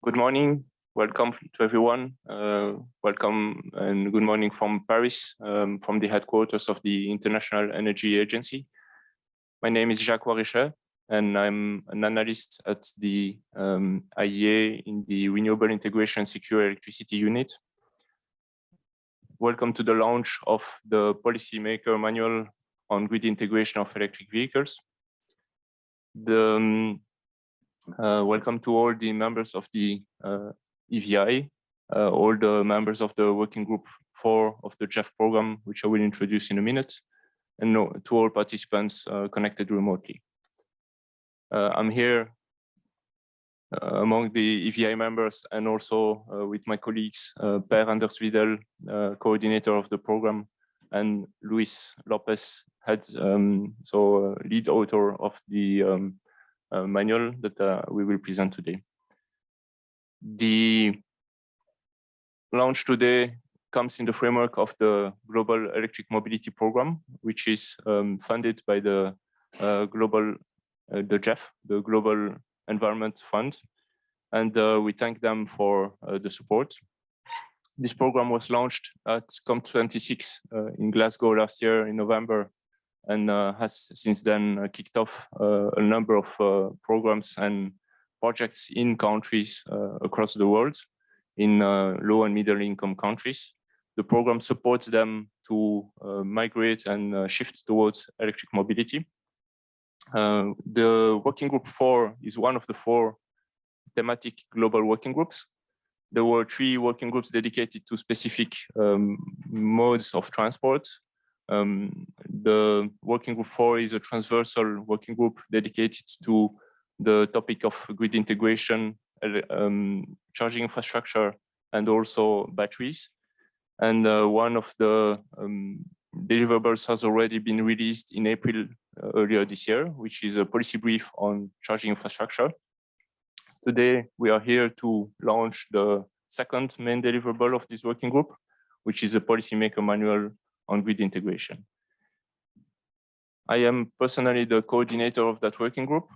Good morning. Welcome to everyone. Welcome and good morning from Paris, from the headquarters of the International Energy Agency. My name is Jacques Warichet, and I'm an analyst at the IEA in the Renewable Integration Secure Electricity Unit. Welcome to the launch of the Policymaker Manual on Grid Integration of Electric Vehicles. Welcome to all the members of the EVI, all the members of the Working Group 4 of the GEF program, which I will introduce in a minute, and to all participants connected remotely. I'm here among the EVI members and also with my colleagues, Per Anders Widel, coordinator of the program, and Luis Lopez, lead author of the manual that we will present today. The launch today comes in the framework of the Global Electric Mobility Program, which is funded by the GEF, the Global Environment Fund, and we thank them for the support. This program was launched at COP26 in Glasgow last year in November, and has since then kicked off a number of programs and projects in countries across the world, in low and middle income countries. The program supports them to migrate and shift towards electric mobility. The Working Group 4 is one of the 4 thematic global working groups. There were 3 working groups dedicated to specific modes of transport. The Working Group 4 is a transversal working group dedicated to the topic of grid integration, charging infrastructure, and also batteries. And one of the deliverables has already been released in April earlier this year, which is a policy brief on charging infrastructure. Today, we are here to launch the second main deliverable of this working group, which is a Policymaker Manual on Grid Integration. I am personally the coordinator of that working group,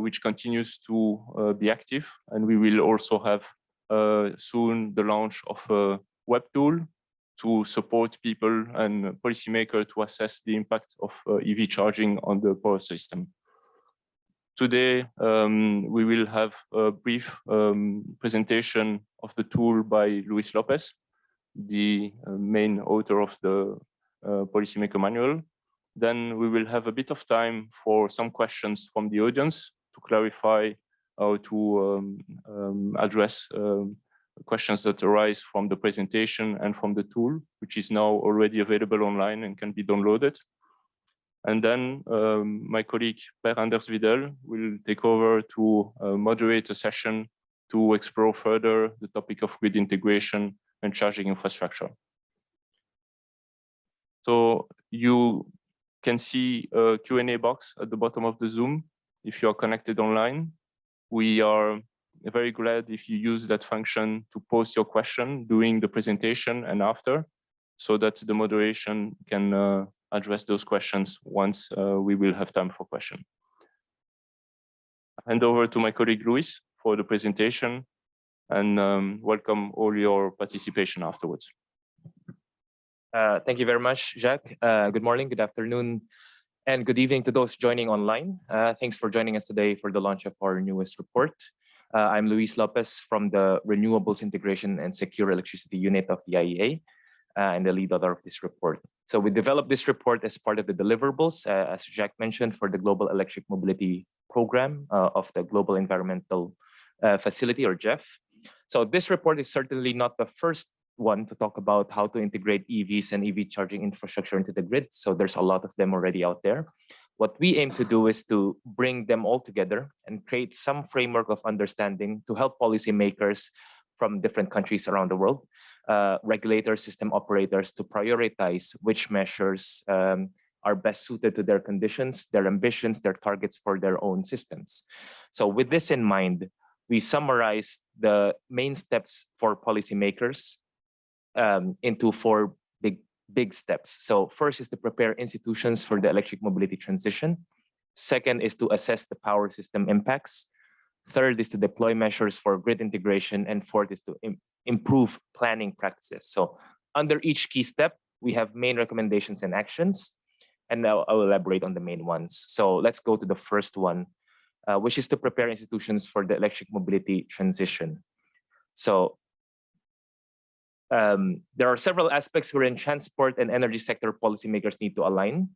which continues to be active, and we will also have soon the launch of a web tool to support people and policymakers to assess the impact of EV charging on the power system. Today, we will have a brief presentation of the tool by Luis Lopez, the main author of the Policymaker Manual. Then we will have a bit of time for some questions from the audience to clarify how to address questions that arise from the presentation and from the tool, which is now already available online and can be downloaded. And then my colleague Per Anders Widel will take over to moderate a session to explore further the topic of grid integration and charging infrastructure. So you can see a Q&A box at the bottom of the Zoom if you are connected online. We are very glad if you use that function to post your question during the presentation and after, so that the moderation can address those questions once we will have time for questions. I hand over to my colleague Luis for the presentation, and welcome all your participation afterwards. Thank you very much, Jacques. Good morning, good afternoon, and good evening to those joining online. Thanks for joining us today for the launch of our newest report. I'm Luis Lopez from the Renewables Integration and Secure Electricity Unit of the IEA, and the lead author of this report. So we developed this report as part of the deliverables, as Jacques mentioned, for the Global Electric Mobility Program of the Global Environmental Facility, or GEF. So this report is certainly not the first one to talk about how to integrate EVs and EV charging infrastructure into the grid. So there's a lot of them already out there. What we aim to do is to bring them all together and create some framework of understanding to help policymakers from different countries around the world, regulators, system operators, to prioritize which measures are best suited to their conditions, their ambitions, their targets for their own systems. So with this in mind, we summarize the main steps for policymakers into 4 big steps. So first is to prepare institutions for the electric mobility transition. Second is to assess the power system impacts. Third is to deploy measures for grid integration. And fourth is to improve planning practices. So under each key step, we have main recommendations and actions. And now I'll elaborate on the main ones. So let's go to the first one, which is to prepare institutions for the electric mobility transition. So there are several aspects wherein transport and energy sector policymakers need to align.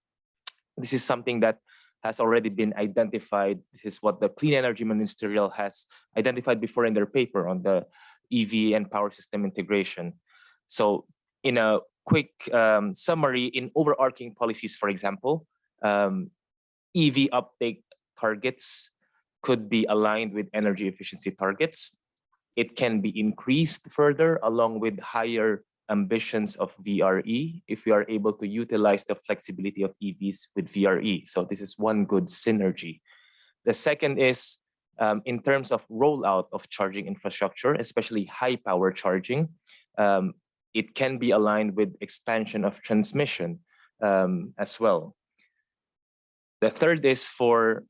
This is something that has already been identified. This is what the Clean Energy Ministerial has identified before in their paper on the EV and power system integration. So in a quick summary, in overarching policies, for example, EV uptake targets could be aligned with energy efficiency targets. It can be increased further along with higher ambitions of VRE if we are able to utilize the flexibility of EVs with VRE. So this is one good synergy. The second is in terms of rollout of charging infrastructure, especially high power charging, it can be aligned with expansion of transmission as well. The third is for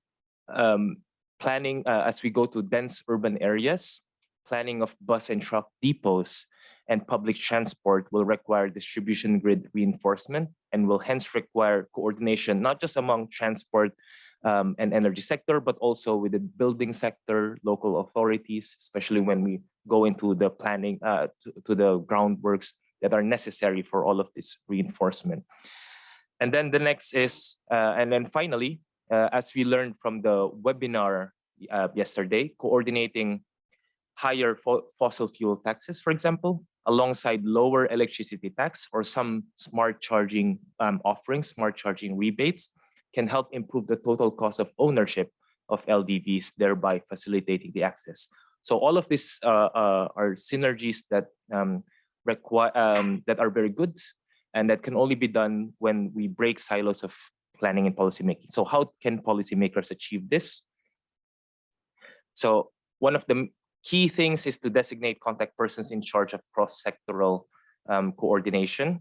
planning as we go to dense urban areas, planning of bus and truck depots and public transport will require distribution grid reinforcement and will hence require coordination, not just among transport and energy sector, but also with the building sector, local authorities, especially when we go into the planning to the groundworks that are necessary for all of this reinforcement. And then the next is, and then finally, as we learned from the webinar yesterday, coordinating higher fossil fuel taxes, for example, alongside lower electricity tax or some smart charging offerings, smart charging rebates, can help improve the total cost of ownership of LDVs, thereby facilitating the access. So all of these are synergies that that are very good and that can only be done when we break silos of planning and policymaking. So how can policymakers achieve this? So one of the key things is to designate contact persons in charge of cross-sectoral coordination.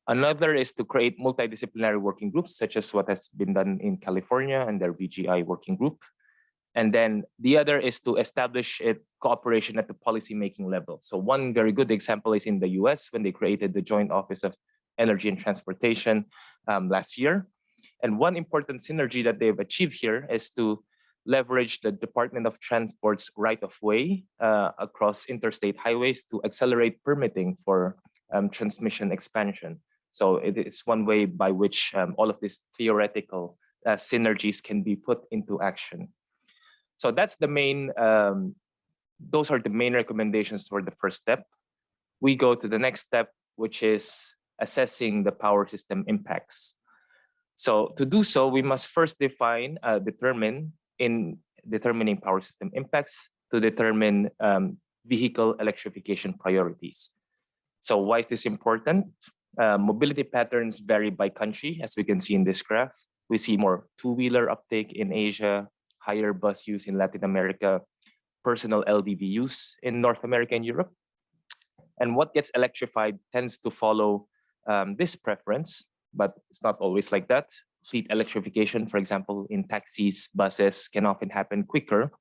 Another is to create multidisciplinary working groups, such as what has been done in California and their VGI working group. And then the other is to establish cooperation at the policymaking level. So one very good example is in the US when they created the Joint Office of Energy and Transportation last year. And one important synergy that they've achieved here is to leverage the Department of Transport's right-of-way across interstate highways to accelerate permitting for transmission expansion. So it is one way by which all of these theoretical synergies can be put into action. So that's the main, those are the main recommendations for the first step. We go to the next step, which is assessing the power system impacts. So to do so, we must first determining power system impacts to determine vehicle electrification priorities. So why is this important? Mobility patterns vary by country, as we can see in this graph. We see more two-wheeler uptake in Asia, higher bus use in Latin America, personal LDV use in North America and Europe. And what gets electrified tends to follow this preference, but it's not always like that. Fleet electrification, for example, in taxis, buses can often happen quicker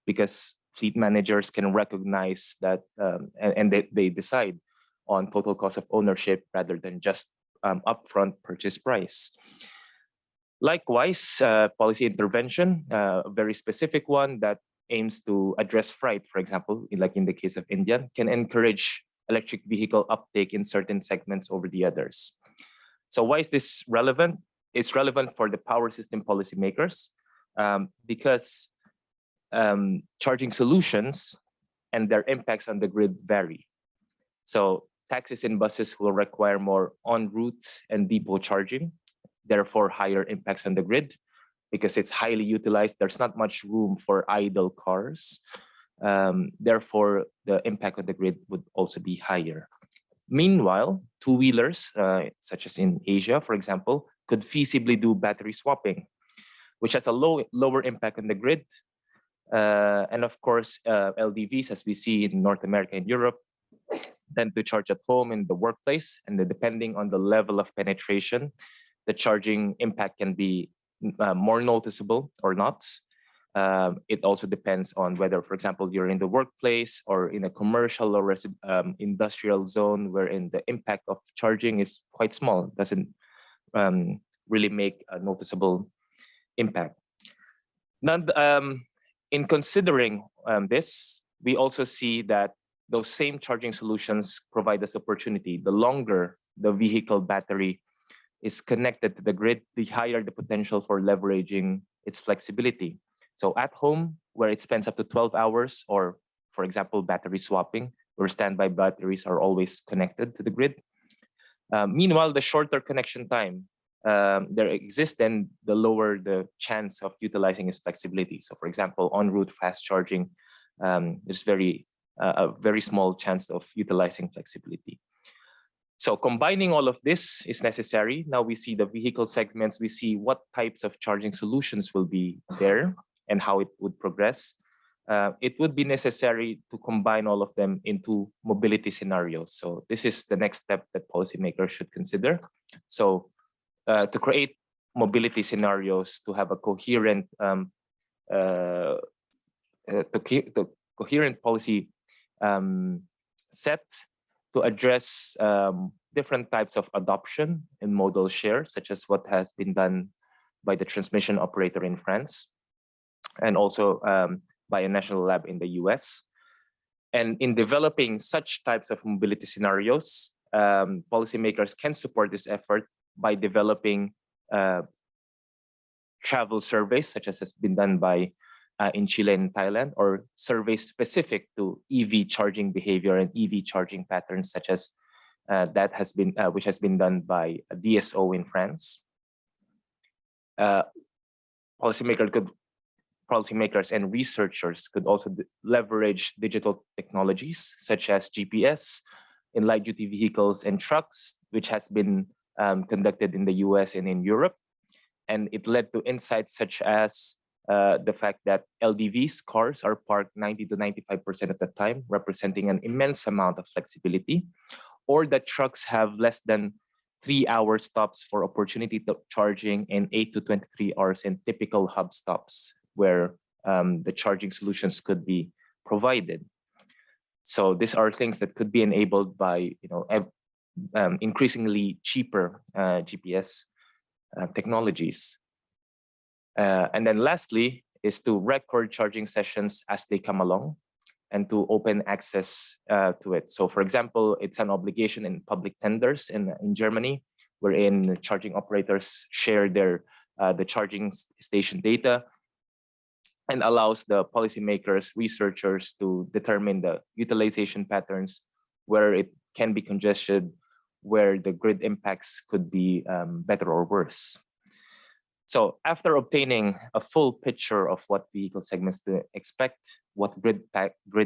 because fleet managers can recognize that and they decide on total cost of ownership rather than just upfront purchase price. Likewise, policy intervention, a very specific one that aims to address fright, for example, like in the case of India, can encourage electric vehicle uptake in certain segments over the others. So why is this relevant? It's relevant for the power system policymakers because charging solutions and their impacts on the grid vary. So taxis and buses will require more en route and depot charging, therefore higher impacts on the grid because it's highly utilized. There's not much room for idle cars. Therefore, the impact on the grid would also be higher. Meanwhile, two-wheelers, such as in Asia, for example, could feasibly do battery swapping, which has a lower impact on the grid. And of course, LDVs, as we see in North America and Europe, tend to charge at home in the workplace. And depending on the level of penetration, the charging impact can be more noticeable or not. It also depends on whether, for example, you're in the workplace or in a commercial or industrial zone wherein the impact of charging is quite small, doesn't really make a noticeable impact. In considering this, we also see that those same charging solutions provide us opportunity. The longer the vehicle battery is connected to the grid, the higher the potential for leveraging its flexibility. So at home, where it spends up to 12 hours, or for example, battery swapping, where standby batteries are always connected to the grid. Meanwhile, the shorter connection time there exists, then the lower the chance of utilizing its flexibility. So for example, en route fast charging, there's a very small chance of utilizing flexibility. So combining all of this is necessary. Now we see the vehicle segments, we see what types of charging solutions will be there and how it would progress. It would be necessary to combine all of them into mobility scenarios. So this is the next step that policymakers should consider. So to create mobility scenarios, to have a coherent coherent policy set to address different types of adoption and modal share, such as what has been done by the transmission operator in France, and also by a national lab in the US. And in developing such types of mobility scenarios, policymakers can support this effort by developing travel surveys, such as has been done by in Chile and Thailand, or surveys specific to EV charging behavior and EV charging patterns, such as that has been which has been done by a DSO in France. Policymakers and researchers could also leverage digital technologies such as GPS in light-duty vehicles and trucks, which has been conducted in the US and in Europe. And it led to insights such as the fact that LDVs, cars, are parked 90 to 95% of the time, representing an immense amount of flexibility, or that trucks have less than 3-hour stops for opportunity charging and 8 to 23 hours in typical hub stops, where the charging solutions could be provided. So these are things that could be enabled by increasingly cheaper GPS technologies. And then lastly is to record charging sessions as they come along and to open access to it. So for example, it's an obligation in public tenders in Germany, wherein charging operators share their the charging station data, and allows the policymakers, researchers to determine the utilization patterns, where it can be congested, where the grid impacts could be better or worse. So after obtaining a full picture of what vehicle segments to expect, what grid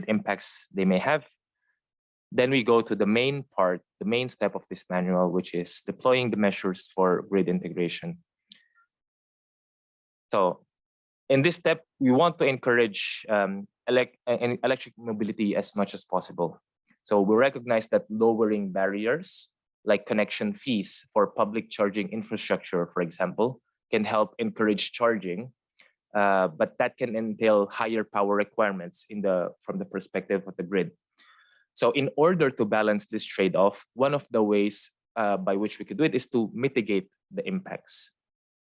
impacts they may have, then we go to the main part, the main step of this manual, which is deploying the measures for grid integration. So in this step, we want to encourage electric mobility as much as possible. So we recognize that lowering barriers, like connection fees for public charging infrastructure, for example, can help encourage charging, but that can entail higher power requirements from the perspective of the grid. So in order to balance this trade-off, one of the ways by which we could do it is to mitigate the impacts.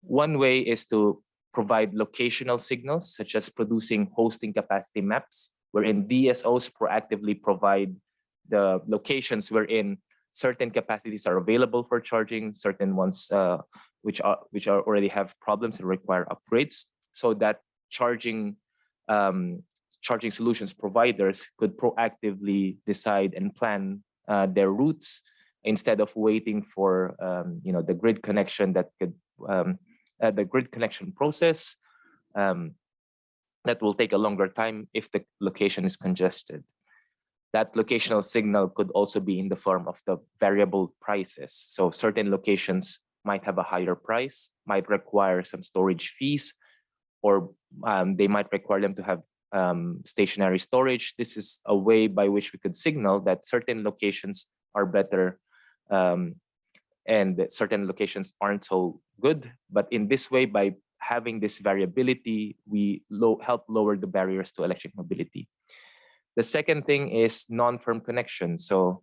One way is to provide locational signals, such as producing hosting capacity maps, wherein DSOs proactively provide the locations wherein certain capacities are available for charging, certain ones which already have problems and require upgrades, so that charging solutions providers could proactively decide and plan their routes instead of waiting for the grid connection that could the grid connection process that will take a longer time if the location is congested. That locational signal could also be in the form of the variable prices. So certain locations might have a higher price, might require some storage fees, or they might require them to have stationary storage. This is a way by which we could signal that certain locations are better and that certain locations aren't so good. But in this way, by having this variability, we help lower the barriers to electric mobility. The second thing is non-firm connection. So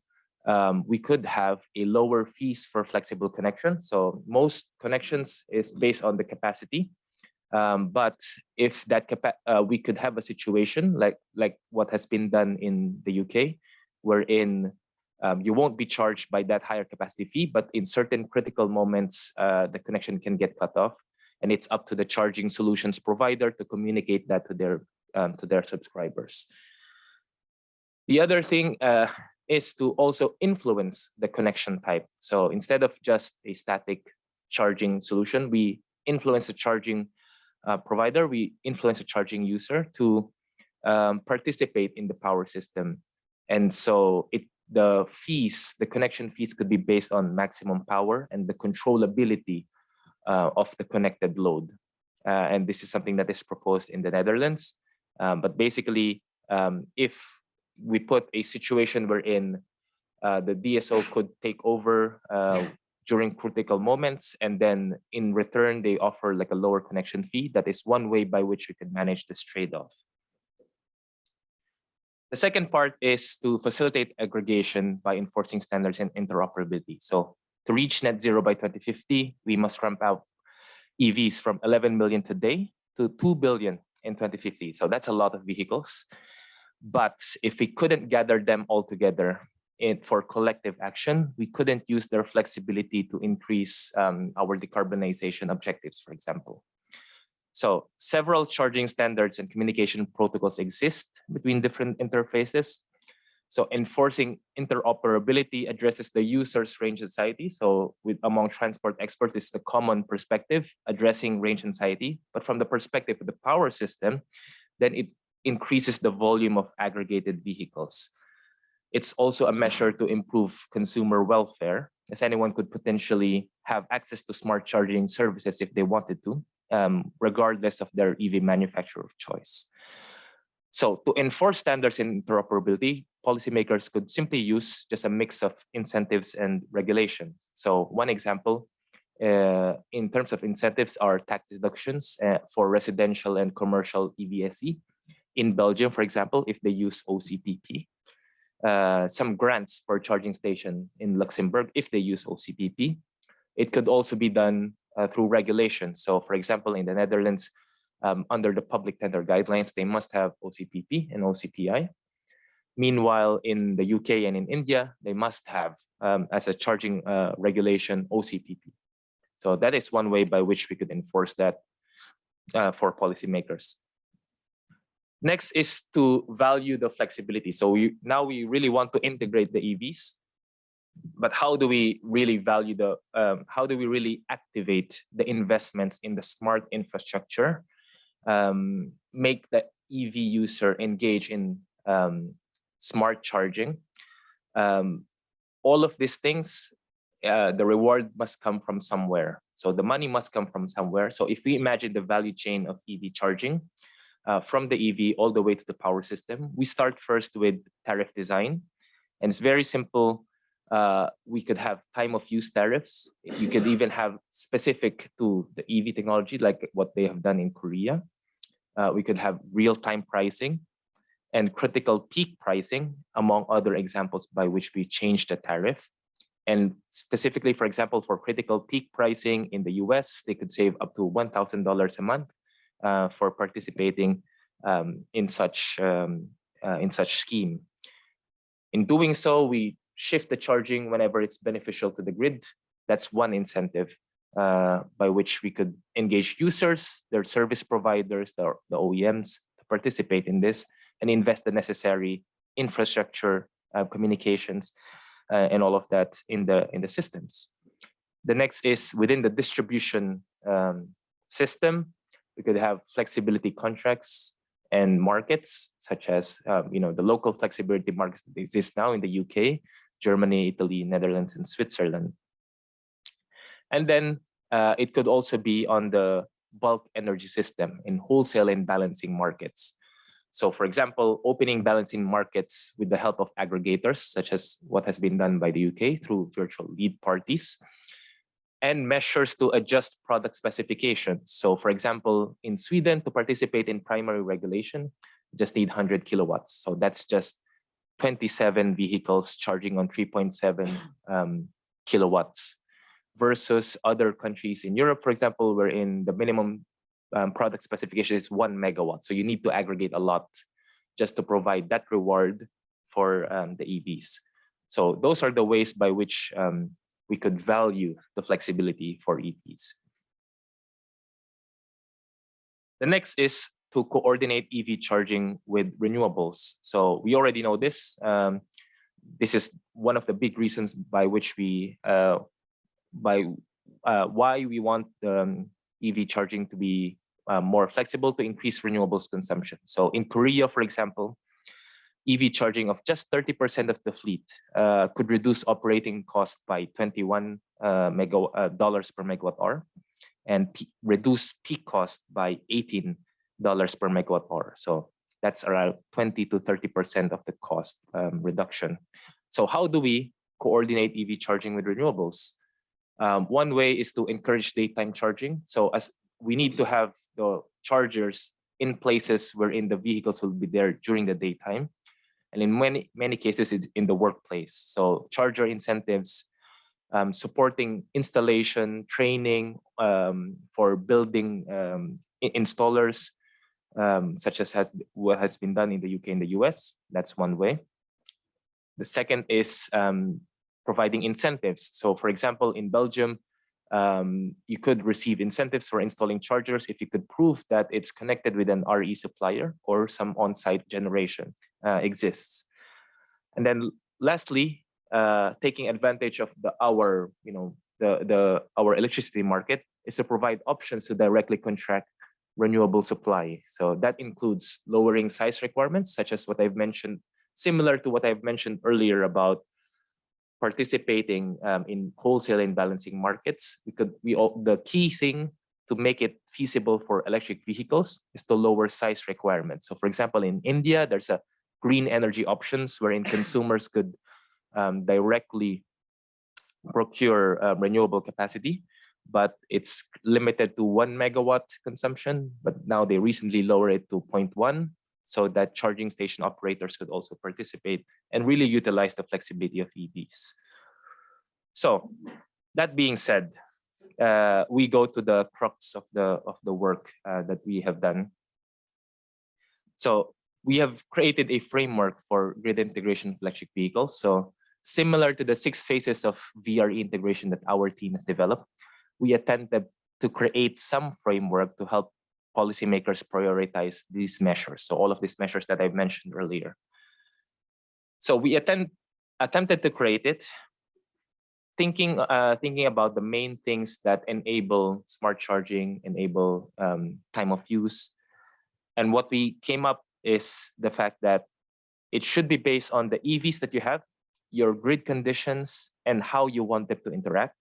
we could have a lower fees for flexible connection. So most connections is based on the capacity. But if that we could have a situation like what has been done in the UK, wherein you won't be charged by that higher capacity fee, but in certain critical moments, the connection can get cut off, and it's up to the charging solutions provider to communicate that to their subscribers. The other thing is to also influence the connection type. So instead of just a static charging solution, we influence the charging provider, we influence the charging user to participate in the power system. And so the connection fees could be based on maximum power and the controllability of the connected load. And this is something that is proposed in the Netherlands. But basically, if we put a situation wherein the DSO could take over during critical moments, and then in return, they offer like a lower connection fee. That is one way by which we can manage this trade-off. The second part is to facilitate aggregation by enforcing standards and interoperability. So to reach net zero by 2050, we must ramp up EVs from 11 million today to 2 billion in 2050. So that's a lot of vehicles. But if we couldn't gather them all together for collective action, we couldn't use their flexibility to increase our decarbonisation objectives, for example. So several charging standards and communication protocols exist between different interfaces. So enforcing interoperability addresses the user's range anxiety. So among transport experts, this is the common perspective, addressing range anxiety. But from the perspective of the power system, then it increases the volume of aggregated vehicles. It's also a measure to improve consumer welfare, as anyone could potentially have access to smart charging services if they wanted to, regardless of their EV manufacturer of choice. So to enforce standards and interoperability, policymakers could simply use just a mix of incentives and regulations. So one example, in terms of incentives, are tax deductions for residential and commercial EVSE. In Belgium, for example, if they use OCPP. Some grants for charging station in Luxembourg if they use OCPP. It could also be done through regulation. So for example, in the Netherlands, under the public tender guidelines, they must have OCPP and OCPI. Meanwhile, in the UK and in India, they must have, as a charging regulation, OCPP. So that is one way by which we could enforce that for policymakers. Next is to value the flexibility. So now we really want to integrate the EVs, but how do we really value how do we really activate the investments in the smart infrastructure, make the EV user engage in smart charging? All of these things, the reward must come from somewhere. So the money must come from somewhere. So if we imagine the value chain of EV charging, from the EV all the way to the power system, we start first with tariff design. And it's very simple. We could have time of use tariffs. You could even have specific to the EV technology, like what they have done in Korea. We could have real-time pricing and critical peak pricing, among other examples by which we change the tariff. And specifically, for example, for critical peak pricing in the US, they could save up to $1,000 a month for participating in such scheme. In doing so, we shift the charging whenever it's beneficial to the grid. That's one incentive by which we could engage users, their service providers, the OEMs to participate in this and invest the necessary infrastructure, communications, and all of that in the systems. The next is within the distribution system. We could have flexibility contracts and markets, such as the local flexibility markets that exist now in the UK, Germany, Italy, Netherlands, and Switzerland. And then it could also be on the bulk energy system in wholesale and balancing markets. So for example, opening balancing markets with the help of aggregators, such as what has been done by the UK through virtual lead parties. and measures to adjust product specifications. So for example, in Sweden, to participate in primary regulation, you just need 100 kilowatts. So that's just 27 vehicles charging on 3.7 kilowatts, versus other countries in Europe, for example, wherein the minimum product specification is 1 megawatt. So you need to aggregate a lot just to provide that reward for the EVs. So those are the ways by which we could value the flexibility for EVs. The next is to coordinate EV charging with renewables. So we already know this. This is one of the big reasons by which we, why we want EV charging to be more flexible to increase renewables consumption. So in Korea, for example, EV charging of just 30% of the fleet could reduce operating cost by $21 per megawatt hour, and reduce peak cost by $18 per megawatt hour. So that's around 20 to 30% of the cost reduction. So how do we coordinate EV charging with renewables? One way is to encourage daytime charging. So as we need to have the chargers in places wherein the vehicles will be there during the daytime. And in many cases, it's in the workplace. So charger incentives, supporting installation, training for building installers, such as what has been done in the UK and the US. That's one way. The second is providing incentives. So for example, in Belgium, you could receive incentives for installing chargers if you could prove that it's connected with an RE supplier or some on-site generation exists. And then lastly, taking advantage of our electricity market is to provide options to directly contract renewable supply. So that includes lowering size requirements, such as what I've mentioned, similar to what I've mentioned earlier about participating in wholesale and balancing markets. The key thing to make it feasible for electric vehicles is to lower size requirements. So for example, in India, there's a green energy options wherein consumers could directly procure renewable capacity, but it's limited to 1 megawatt consumption. But now they recently lowered it to 0.1, so that charging station operators could also participate and really utilize the flexibility of EVs. So that being said, we go to the crux of the work that we have done. So we have created a framework for grid integration of electric vehicles. So similar to the 6 phases of VRE integration that our team has developed, we attempted to create some framework to help policymakers prioritize these measures. So all of these measures that I've mentioned earlier. So we attempted to create it, thinking about the main things that enable smart charging, enable time of use. And what we came up is the fact that it should be based on the EVs that you have, your grid conditions, and how you want them to interact.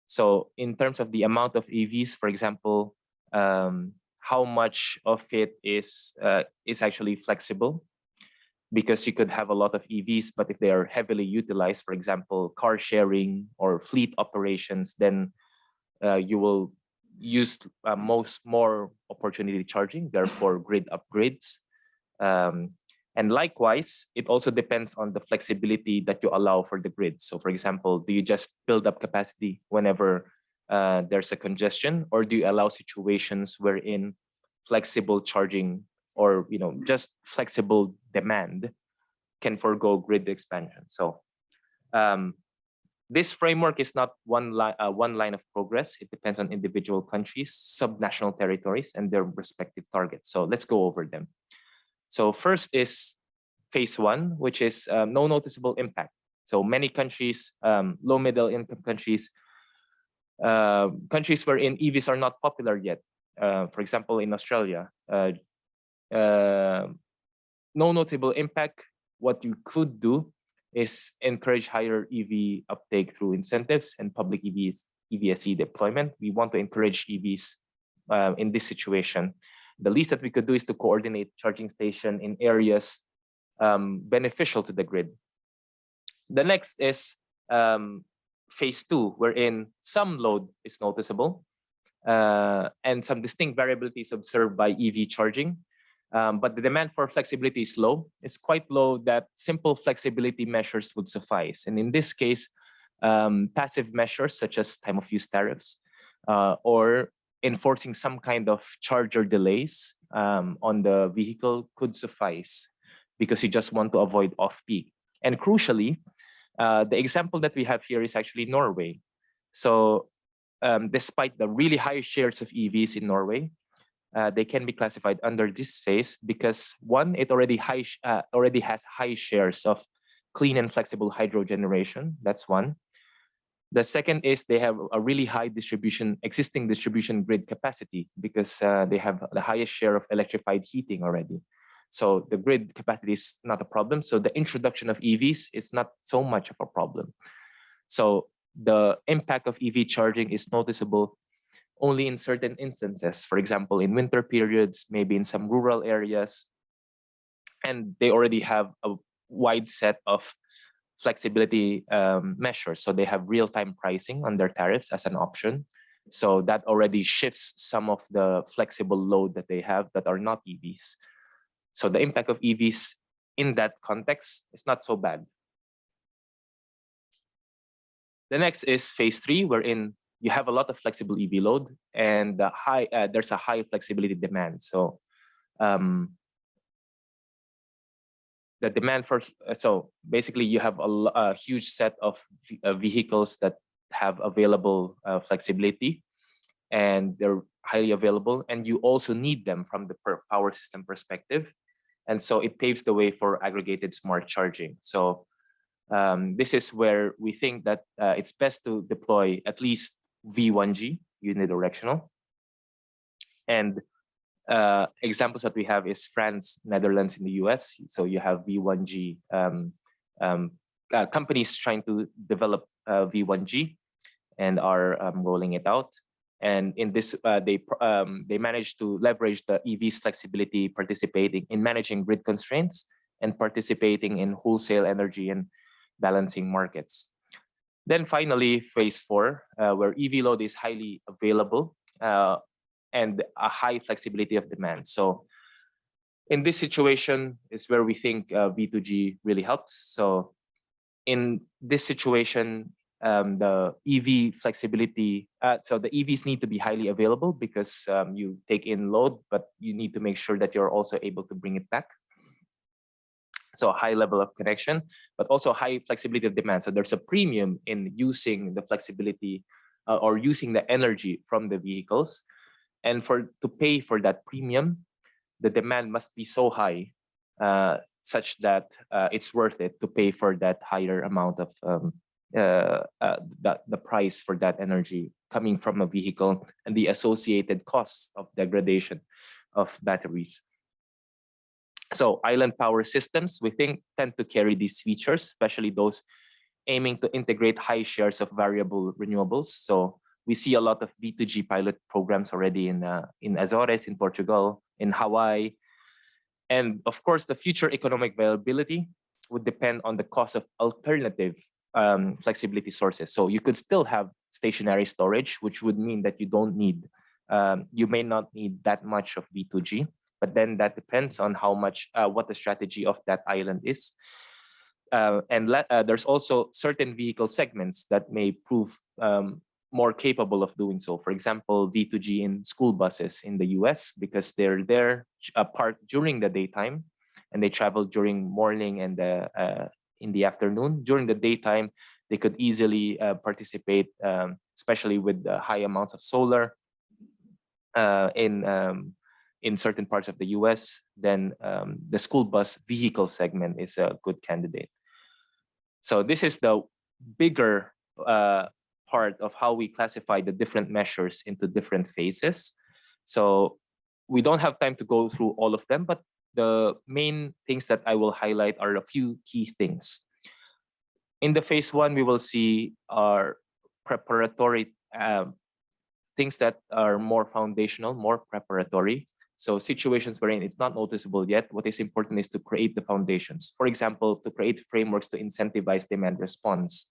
So in terms of the amount of EVs, for example, how much of it is actually flexible, because you could have a lot of EVs, but if they are heavily utilized, for example, car sharing or fleet operations, then you will use more opportunity charging, therefore grid upgrades. And likewise, it also depends on the flexibility that you allow for the grid. So for example, do you just build up capacity whenever there's a congestion, or do you allow situations wherein flexible charging or just flexible demand can forego grid expansion? So this framework is not one line of progress. It depends on individual countries, subnational territories, and their respective targets. So let's go over them. So first is phase 1, which is no noticeable impact. So many countries, low middle income countries, countries wherein EVs are not popular yet. For example, in Australia, no notable impact. What you could do is encourage higher EV uptake through incentives and public EVSE deployment. We want to encourage EVs in this situation. The least that we could do is to coordinate charging station in areas beneficial to the grid. The next is phase 2, wherein some load is noticeable and some distinct variability is observed by EV charging. But the demand for flexibility is low. It's quite low that simple flexibility measures would suffice. And in this case, passive measures such as time of use tariffs or enforcing some kind of charger delays on the vehicle could suffice because you just want to avoid off-peak. And crucially, the example that we have here is actually Norway. So despite the really high shares of EVs in Norway, they can be classified under this phase because one, it already has high shares of clean and flexible hydro generation. That's one. The second is they have a really high existing distribution grid capacity because they have the highest share of electrified heating already. So the grid capacity is not a problem. So the introduction of EVs is not so much of a problem. So the impact of EV charging is noticeable only in certain instances. For example, in winter periods, maybe in some rural areas, and they already have a wide set of flexibility measures. So they have real-time pricing on their tariffs as an option. So that already shifts some of the flexible load that they have that are not EVs. So the impact of EVs in that context is not so bad. The next is phase 3, wherein you have a lot of flexible EV load and there's a high flexibility demand. So the demand for, so basically you have a huge set of vehicles that have available flexibility and they're highly available, and you also need them from the power system perspective. And so it paves the way for aggregated smart charging. So this is where we think that it's best to deploy at least V1G, unidirectional. And examples that we have is France, Netherlands, in the US. So you have V1G companies trying to develop V1G and are rolling it out. And in this, they managed to leverage the EV's flexibility, participating in managing grid constraints and participating in wholesale energy and balancing markets. Then finally, phase 4, where EV load is highly available and a high flexibility of demand. So in this situation is where we think V2G really helps. So in this situation, the EV flexibility, so the EVs need to be highly available because you take in load, but you need to make sure that you're also able to bring it back. So a high level of connection, but also high flexibility of demand. So there's a premium in using the flexibility or using the energy from the vehicles. And to pay for that premium, the demand must be so high such that it's worth it to pay for that higher amount of the price for that energy coming from a vehicle and the associated costs of degradation of batteries. So island power systems, we think, tend to carry these features, especially those aiming to integrate high shares of variable renewables. So we see a lot of V2G pilot programs already in Azores, in Portugal, in Hawaii. And of course, the future economic viability would depend on the cost of alternative flexibility sources. So you could still have stationary storage, which would mean that you don't need, you may not need that much of V2G, but then that depends on how much, what the strategy of that island is. There's also certain vehicle segments that may prove more capable of doing so. For example, V2G in school buses in the US, because they're there parked during the daytime and they travel during morning and in the afternoon. During the daytime, they could easily participate, especially with high amounts of solar in certain parts of the US. Then the school bus vehicle segment is a good candidate. So this is the bigger part of how we classify the different measures into different phases. So we don't have time to go through all of them, but the main things that I will highlight are a few key things. In the phase 1, we will see our preparatory things that are more foundational, more preparatory. So situations wherein it's not noticeable yet, what is important is to create the foundations. For example, to create frameworks to incentivize demand response,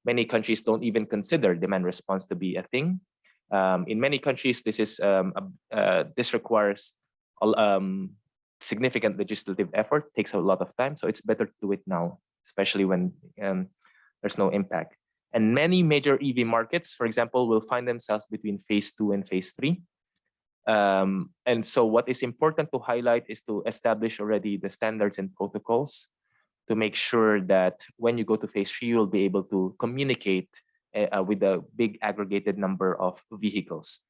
Many countries don't even consider demand response to be a thing. In many countries, this requires significant legislative effort, takes a lot of time. So it's better to do it now, especially when there's no impact. And many major EV markets, for example, will find themselves between phase 2 and phase 3. And so what is important to highlight is to establish already the standards and protocols to make sure that when you go to phase 3, you'll be able to communicate with a big aggregated number of vehicles.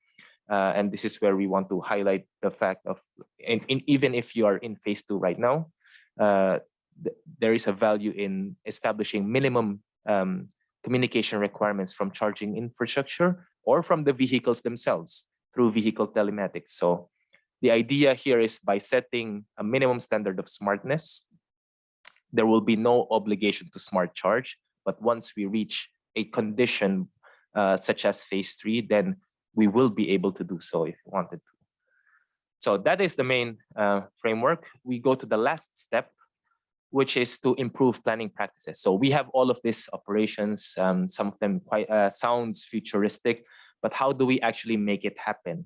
And this is where we want to highlight the fact of, even if you are in phase 2 right now, there is a value in establishing minimum communication requirements from charging infrastructure or from the vehicles themselves through vehicle telematics. So the idea here is by setting a minimum standard of smartness, there will be no obligation to smart charge. But once we reach a condition such as phase 3, then we will be able to do so if we wanted to. So that is the main framework. We go to the last step, which is to improve planning practices. So we have all of these operations, some of them quite sounds futuristic, but how do we actually make it happen?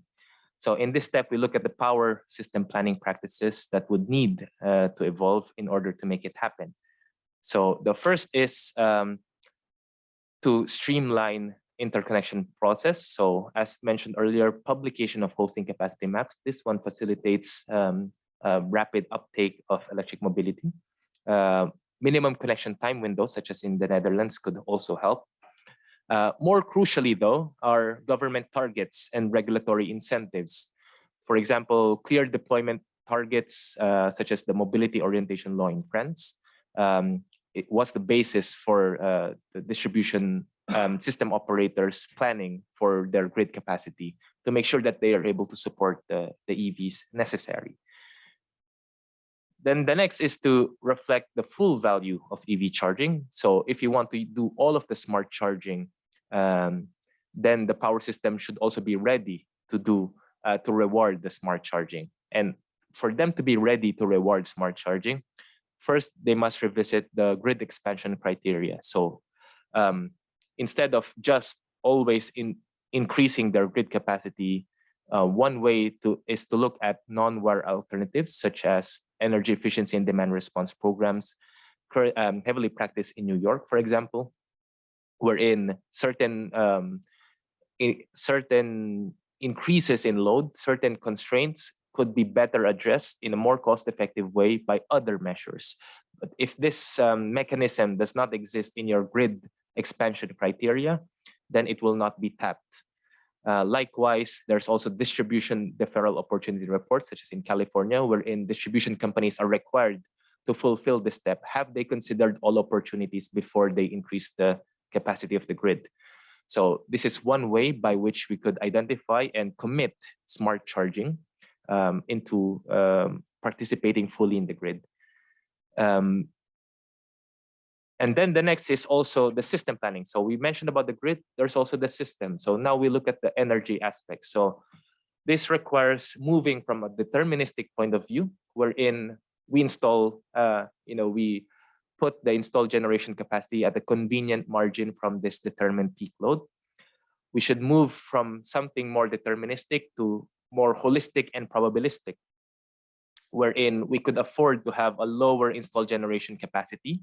So in this step, we look at the power system planning practices that would need to evolve in order to make it happen. So the first is to streamline interconnection process. So as mentioned earlier, publication of hosting capacity maps. This one facilitates rapid uptake of electric mobility. Minimum connection time windows, such as in the Netherlands, could also help. More crucially, though, are government targets and regulatory incentives. For example, clear deployment targets, such as the Mobility Orientation Law in France. It was the basis for the distribution system operators planning for their grid capacity to make sure that they are able to support the EVs necessary. Then the next is to reflect the full value of EV charging. So if you want to do all of the smart charging, then the power system should also be ready to do to reward the smart charging. And for them to be ready to reward smart charging, first they must revisit the grid expansion criteria. So instead of just always increasing their grid capacity, one way is to look at non-wire alternatives such as energy efficiency and demand response programs, heavily practiced in New York, for example, wherein certain increases in load, certain constraints could be better addressed in a more cost-effective way by other measures. But if this mechanism does not exist in your grid expansion criteria, then it will not be tapped. Likewise, there's also distribution deferral opportunity reports, such as in California, wherein distribution companies are required to fulfill this step. Have they considered all opportunities before they increase the capacity of the grid? So this is one way by which we could identify and commit smart charging into participating fully in the grid. And then the next is also the system planning. So we mentioned about the grid, there's also the system. So now we look at the energy aspect. So this requires moving from a deterministic point of view, wherein we install, we put the installed generation capacity at a convenient margin from this determined peak load. We should move from something more deterministic to more holistic and probabilistic, wherein we could afford to have a lower installed generation capacity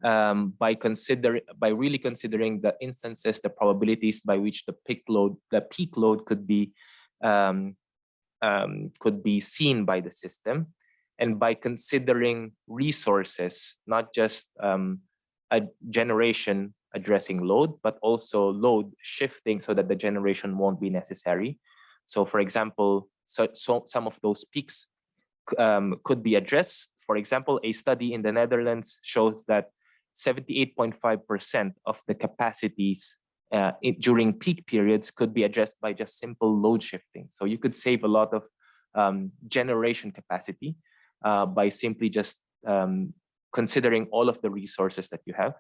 by really considering the instances, the probabilities by which the peak load could be seen by the system, and by considering resources, not just a generation addressing load, but also load shifting so that the generation won't be necessary. So for example, so some of those peaks could be addressed. For example, a study in the Netherlands shows that 78.5% of the capacities during peak periods could be addressed by just simple load shifting. So you could save a lot of generation capacity by simply just considering all of the resources that you have.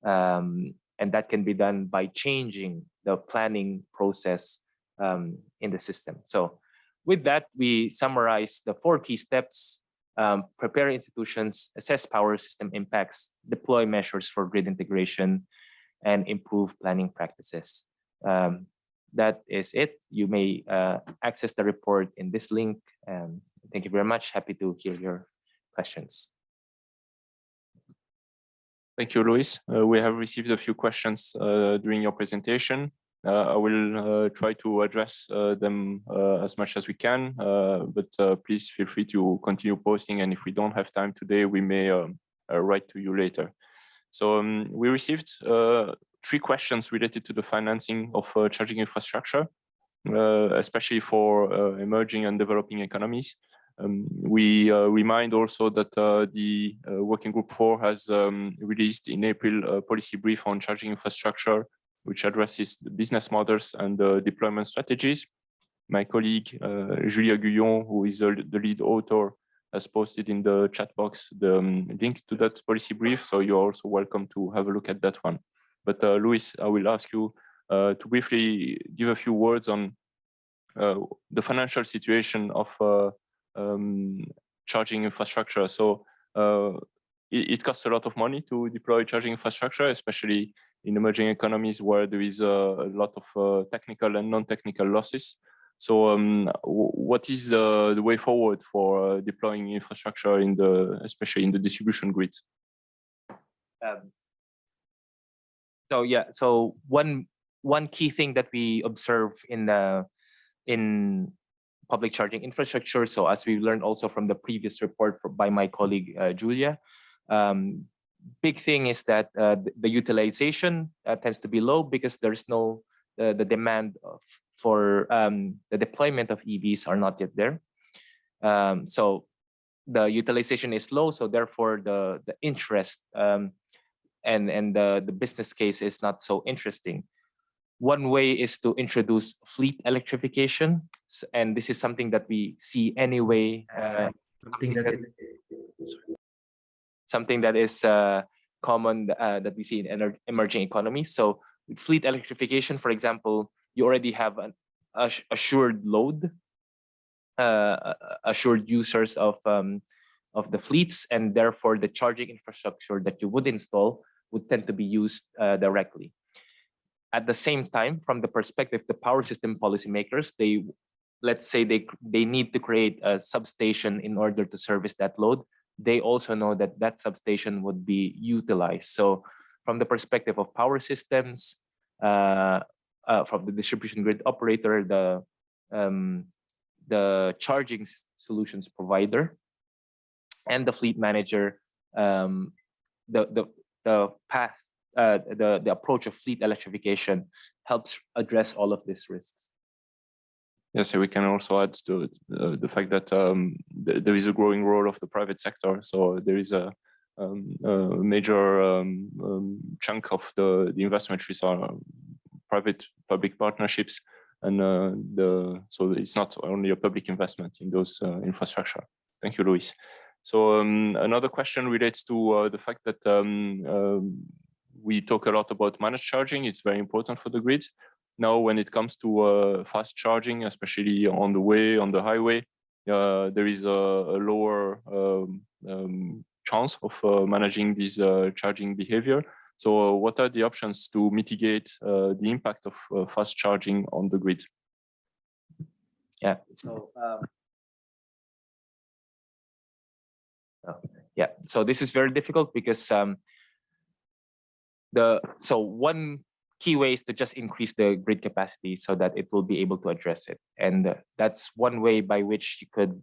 And that can be done by changing the planning process in the system. So with that, we summarize the 4 key steps: prepare institutions, assess power system impacts, deploy measures for grid integration, and improve planning practices. That is it. You may access the report in this link. Thank you very much. Happy to hear your questions. Thank you, Luis. We have received a few questions during your presentation. I will try to address them as much as we can, but please feel free to continue posting. And if we don't have time today, we may write to you later. So we received 3 questions related to the financing of charging infrastructure, especially for emerging and developing economies. We remind also that the Working Group 4 has released in April a policy brief on charging infrastructure, which addresses the business models and deployment strategies. My colleague, Julia Guyon, who is the lead author, has posted in the chat box the link to that policy brief, so you're also welcome to have a look at that one. But Luis, I will ask you to briefly give a few words on the financial situation of charging infrastructure. So it costs a lot of money to deploy charging infrastructure, especially in emerging economies where there is a lot of technical and non-technical losses. So what is the way forward for deploying infrastructure in especially in the distribution grid? So one key thing that we observe in public charging infrastructure, so as we learned also from the previous report by my colleague Julia, big thing is that the utilization tends to be low because there's no the demand for the deployment of EVs are not yet there. So the utilization is low, so therefore the interest and the business case is not so interesting. One way is to introduce fleet electrification, and this is something that we see anyway. Something that is common that we see in emerging economies. So with fleet electrification, for example, you already have an assured load, assured users of the fleets, and therefore the charging infrastructure that you would install would tend to be used directly. At the same time, from the perspective of the power system policymakers, let's say they need to create a substation in order to service that load. They also know that that substation would be utilized. So from the perspective of power systems, from the distribution grid operator, the charging solutions provider, and the fleet manager, the approach of fleet electrification helps address all of these risks. Yes, so we can also add to the fact that there is a growing role of the private sector. So there is a major chunk of the investment which are private-public partnerships, and so it's not only a public investment in those infrastructure. Thank you, Luis. So another question relates to the fact that we talk a lot about managed charging. It's very important for the grid. Now, when it comes to fast charging, especially on the way, on the highway, there is a lower chance of managing this charging behavior. So what are the options to mitigate the impact of fast charging on the grid? Yeah, so so this is very difficult because one key way is to just increase the grid capacity so that it will be able to address it, and that's one way by which you could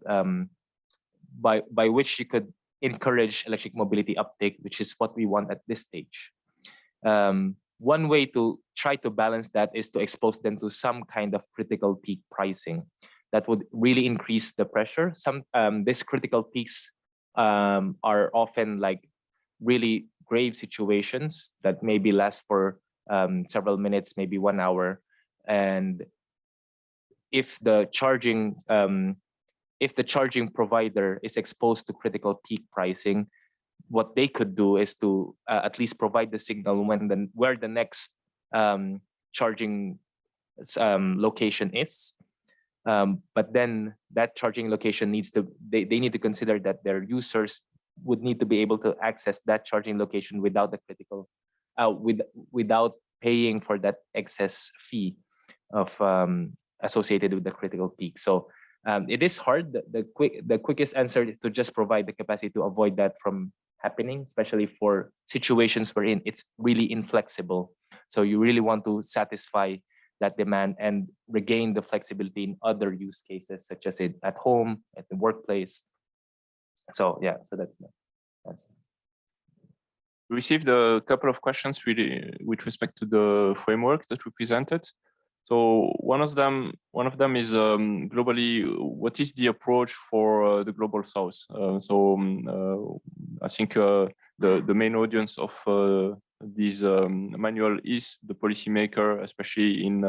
encourage electric mobility uptake, which is what we want at this stage. One way to try to balance that is to expose them to some kind of critical peak pricing that would really increase the pressure. These critical peaks are often like really grave situations that maybe last for several minutes, maybe 1 hour, and if the charging provider is exposed to critical peak pricing, what they could do is to at least provide the signal where the next charging location is. But then that charging location they need to consider that their users would need to be able to access that charging location without the critical without paying for that excess fee of associated with the critical peak. So it is hard. The quickest answer is to just provide the capacity to avoid that from happening, especially for situations wherein it's really inflexible. So you really want to satisfy that demand and regain the flexibility in other use cases, such as at home, at the workplace. So yeah, so that's. We received a couple of questions really with respect to the framework that we presented. So one of them is globally, what is the approach for the global south? I think the main audience of this manual is the policymaker, especially in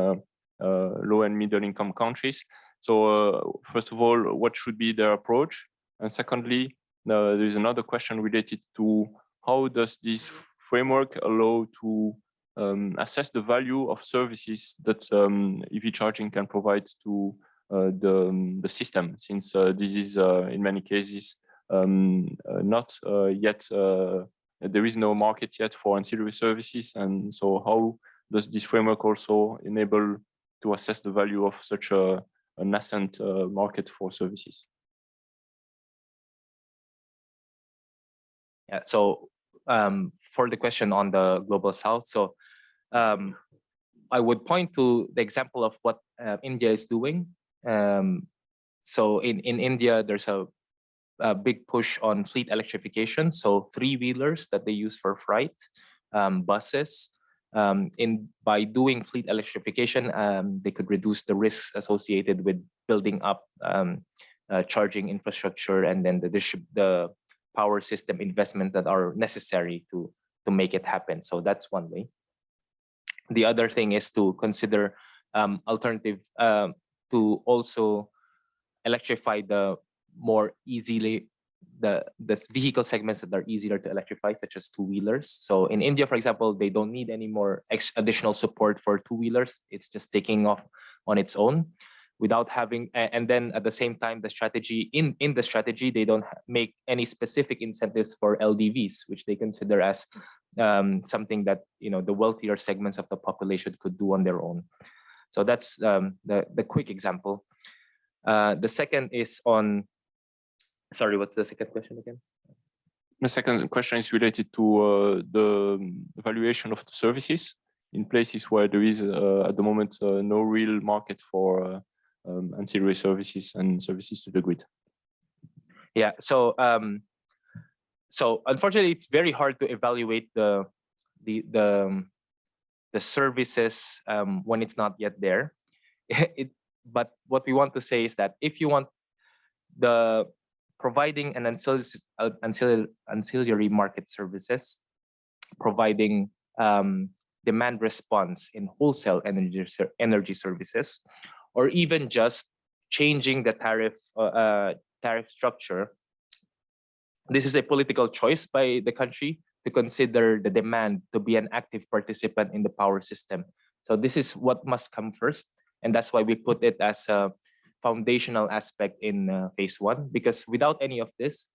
low and middle income countries. So first of all, what should be their approach? And secondly, there is another question related to how does this framework allow to assess the value of services that EV charging can provide to the system, since this is in many cases not yet, there is no market yet for ancillary services. And so how does this framework also enable to assess the value of such a nascent market for services? Yeah, so for the question on the global south, so I would point to the example of what India is doing. So in India, there's a big push on fleet electrification. So three-wheelers that they use for freight, buses. By doing fleet electrification, they could reduce the risks associated with building up charging infrastructure and then the power system investment that are necessary to make it happen. So that's one way. The other thing is to consider alternative to also electrify the more easily the vehicle segments that are easier to electrify, such as two-wheelers. So in India, for example, they don't need any more additional support for two-wheelers. It's just taking off on its own without having, and then at the same time, the strategy in the strategy, they don't make any specific incentives for LDVs, which they consider as something that the wealthier segments of the population could do on their own. So that's the quick example. The second is on, sorry, what's the second question again? The second question is related to the valuation of the services in places where there is at the moment no real market for ancillary services and services to the grid. Yeah, so so unfortunately, it's very hard to evaluate the services when it's not yet there. But what we want to say is that if you want providing an ancillary market services, providing demand response in wholesale energy services, or even just changing the tariff structure, this is a political choice by the country to consider the demand to be an active participant in the power system. So this is what must come first. And that's why we put it as a foundational aspect in phase one, because without any of this,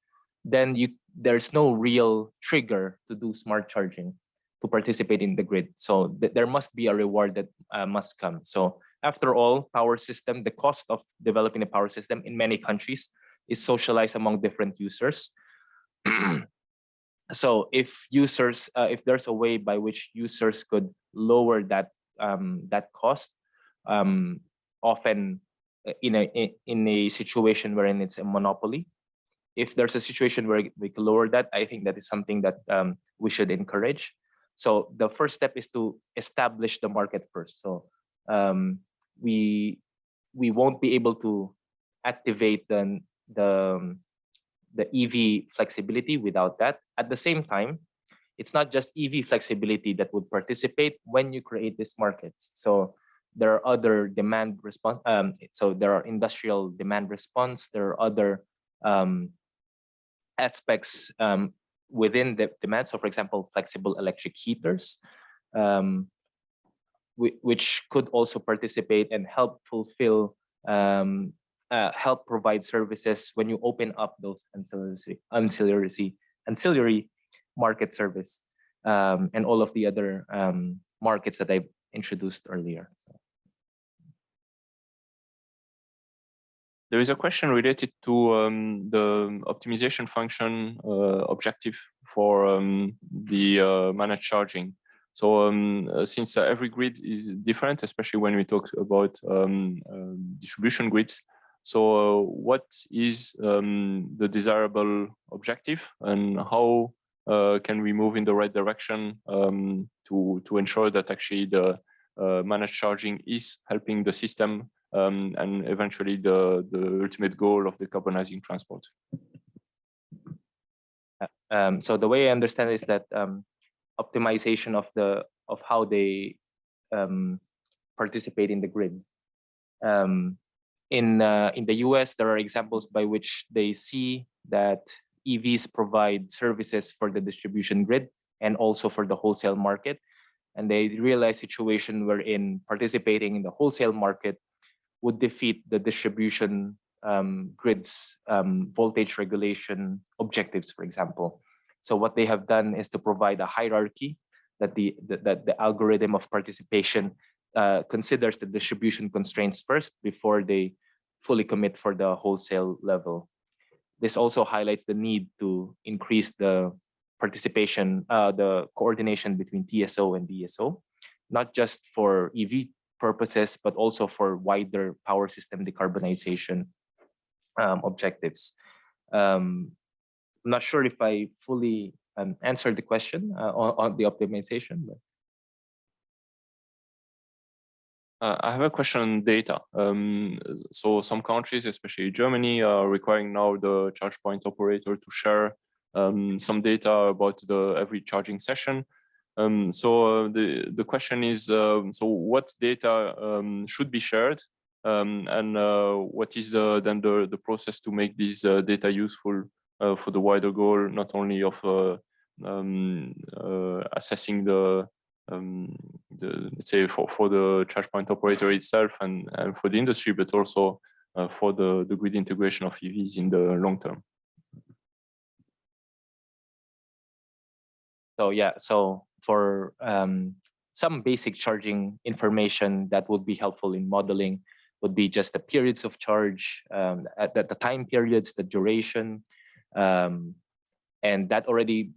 then there's no real trigger to do smart charging, to participate in the grid. So there must be a reward that must come. So after all, power system, the cost of developing a power system in many countries is socialized among different users. So if there's a way by which users could lower that cost, often in a situation wherein it's a monopoly, if there's a situation where we can lower that, I think that is something that we should encourage. So the first step is to establish the market first. So we won't be able to activate the EV flexibility without that. At the same time, it's not just EV flexibility that would participate when you create these markets. So there are other demand response. So there are industrial demand response. There are other aspects within the demand. So for example, flexible electric heaters, which could also participate and help fulfill, help provide services when you open up those ancillary market service. and all of the other markets that I've introduced earlier. There is a question related to the optimization function objective for the managed charging. So since every grid is different, especially when we talk about distribution grids, so what is the desirable objective, and how can we move in the right direction to ensure that actually the managed charging is helping the system and eventually the ultimate goal of decarbonizing transport? So the way I understand it is that optimization of how they participate in the grid. In the US, there are examples by which they see that EVs provide services for the distribution grid and also for the wholesale market. And they realize situation wherein participating in the wholesale market would defeat the distribution grid's voltage regulation objectives, for example. So what they have done is to provide a hierarchy that the algorithm of participation considers the distribution constraints first before they fully commit for the wholesale level. This also highlights the need to increase the participation, the coordination between TSO and DSO, not just for EV purposes, but also for wider power system decarbonization objectives. I'm not sure if I fully answered the question on the optimization. But I have a question on data. So some countries, especially Germany, are requiring now the charge point operator to share some data about every charging session. So the question is, so what data should be shared, and what is then the process to make this data useful for the wider goal, not only of assessing let's say for the charge point operator itself and for the industry, but also for the grid integration of EVs in the long term. So yeah, so for some basic charging information that would be helpful in modeling would be just the periods of charge, at the time periods, the duration, and that already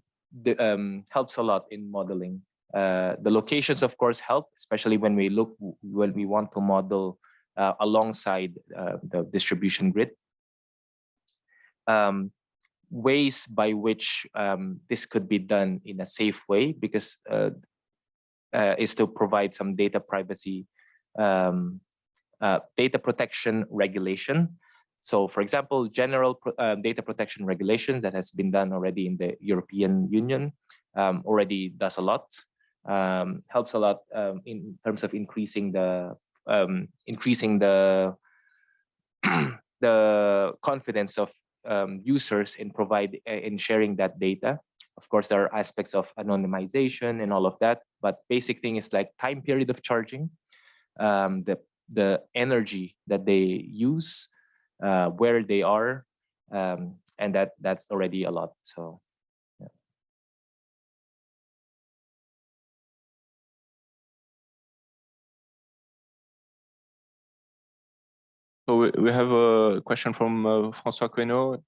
helps a lot in modeling. The locations, of course, help, especially when we want to model alongside the distribution grid. Ways by which this could be done in a safe way, because is to provide some data privacy, data protection regulation. So, for example, general data protection regulation that has been done already in the European Union already does a lot, helps a lot in terms of increasing the the confidence of users in sharing that data. Of course, there are aspects of anonymization and all of that, but basic thing is like time period of charging, the energy that they use, where they are, and that's already a lot. So yeah. So we have a question from François Queneau.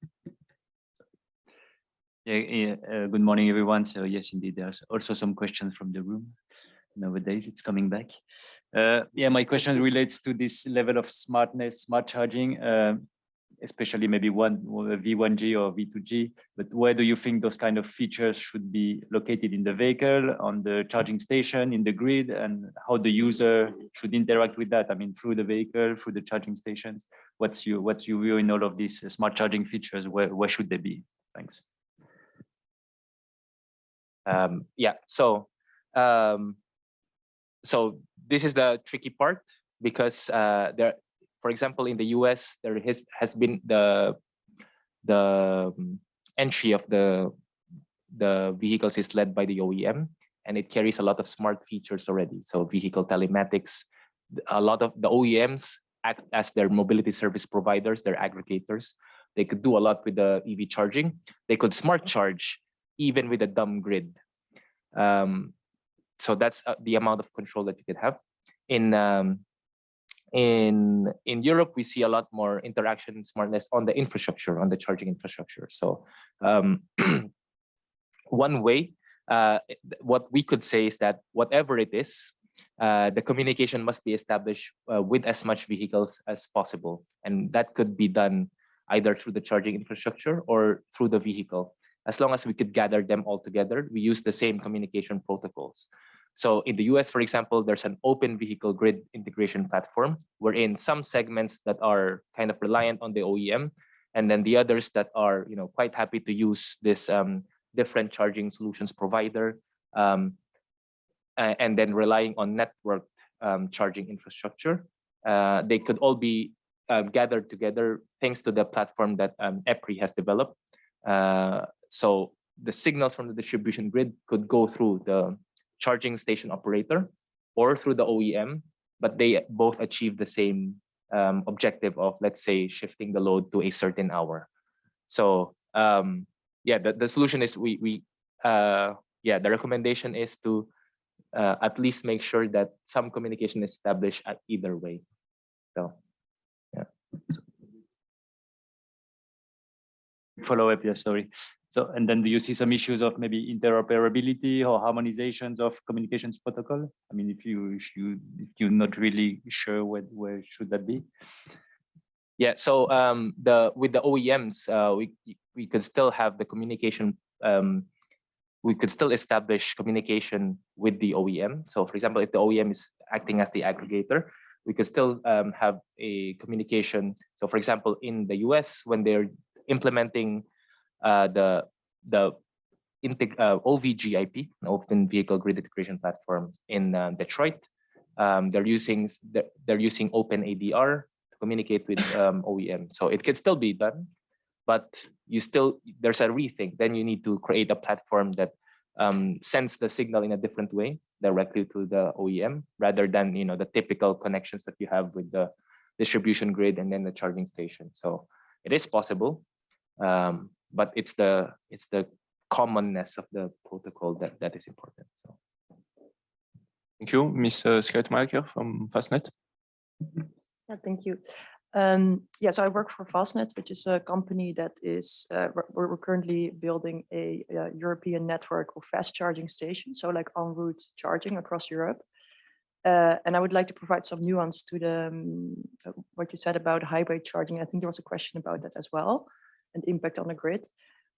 Yeah, good morning, everyone. So yes, indeed, there's also some questions from the room. Nowadays, it's coming back. Yeah, my question relates to this level of smartness, smart charging, especially maybe V1G or V2G. But where do you think those kind of features should be located in the vehicle, on the charging station, in the grid, and how the user should interact with that? I mean, through the vehicle, through the charging stations. What's your view in all of these smart charging features? Where should they be? Thanks. Yeah, so this is the tricky part, because there, for example, in the US, there has been the entry of the vehicles is led by the OEM, and it carries a lot of smart features already. So vehicle telematics, a lot of the OEMs act as their mobility service providers, their aggregators. They could do a lot with the EV charging. They could smart charge even with a dumb grid. So that's the amount of control that you could have. In Europe, we see a lot more interaction smartness on the infrastructure, on the charging infrastructure. So one way, what we could say is that whatever it is, the communication must be established with as much vehicles as possible. And that could be done either through the charging infrastructure or through the vehicle. As long as we could gather them all together, we use the same communication protocols. So in the US, for example, there's an open vehicle grid integration platform wherein some segments that are kind of reliant on the OEM, and then the others that are quite happy to use this different charging solutions provider, and then relying on networked charging infrastructure. They could all be gathered together thanks to the platform that EPRI has developed. So the signals from the distribution grid could go through the charging station operator or through the OEM, but they both achieve the same objective of, let's say, shifting the load to a certain hour. So yeah, the solution is the recommendation is to at least make sure that some communication is established at either way. So yeah. Follow up, yeah, sorry. So, and then do you see some issues of maybe interoperability or harmonizations of communications protocol? I mean, if you're not really sure where should that be? Yeah, so with the OEMs, we could still have the communication. We could still establish communication with the OEM. So, for example, if the OEM is acting as the aggregator, we could still have a communication. So, for example, in the US, when they're implementing the OVGIP, Open Vehicle Grid Integration Platform in Detroit, they're using OpenADR to communicate with OEM. So it can still be done, but there's a rethink. Then you need to create a platform that sends the signal in a different way directly to the OEM, rather than the typical connections that you have with the distribution grid and then the charging station. So it is possible. But it's the commonness of the protocol that is important. So, thank you, Ms. Schrijtmaker from Fastnet. Yeah, thank you. Yeah, so I work for Fastnet, which is a company that is we're currently building a European network of fast charging stations, so like en route charging across Europe. And I would like to provide some nuance to the what you said about highway charging. I think there was a question about that as well, and impact on the grid.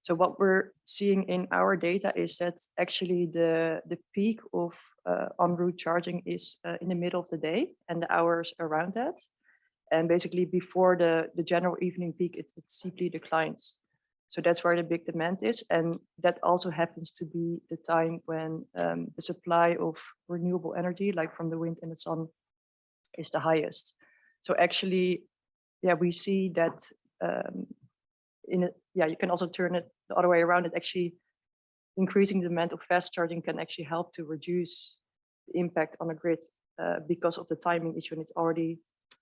So what we're seeing in our data is that actually the peak of en route charging is in the middle of the day and the hours around that. And basically before the general evening peak, it steeply declines. So that's where the big demand is. And that also happens to be the time when the supply of renewable energy, like from the wind and the sun, is the highest. So actually, yeah, we see that you can also turn it the other way around. It actually increasing the demand of fast charging can actually help to reduce the impact on the grid because of the timing issue, and it already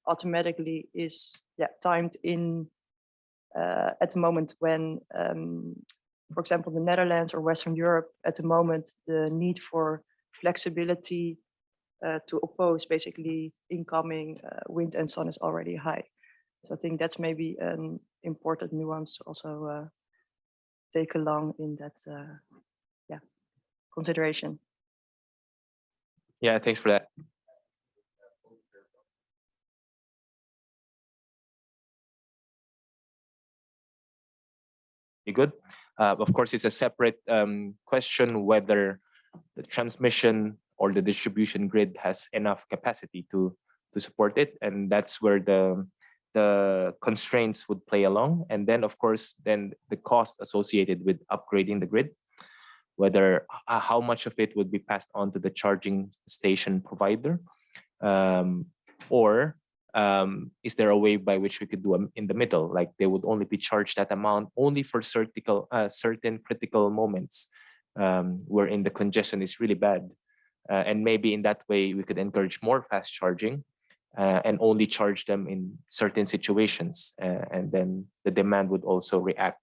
automatically is timed in at the moment when, for example, the Netherlands or Western Europe, at the moment, the need for flexibility to oppose basically incoming wind and sun is already high. So I think that's maybe an important nuance to also take along in that consideration. Yeah, thanks for that. You good? Of course, it's a separate question whether the transmission or the distribution grid has enough capacity to support it, and that's where the constraints would play along. And then, of course, then the cost associated with upgrading the grid, whether how much of it would be passed on to the charging station provider, or is there a way by which we could do in the middle, like they would only be charged that amount only for certain critical moments wherein the congestion is really bad, and maybe in that way we could encourage more fast charging and only charge them in certain situations, and then the demand would also react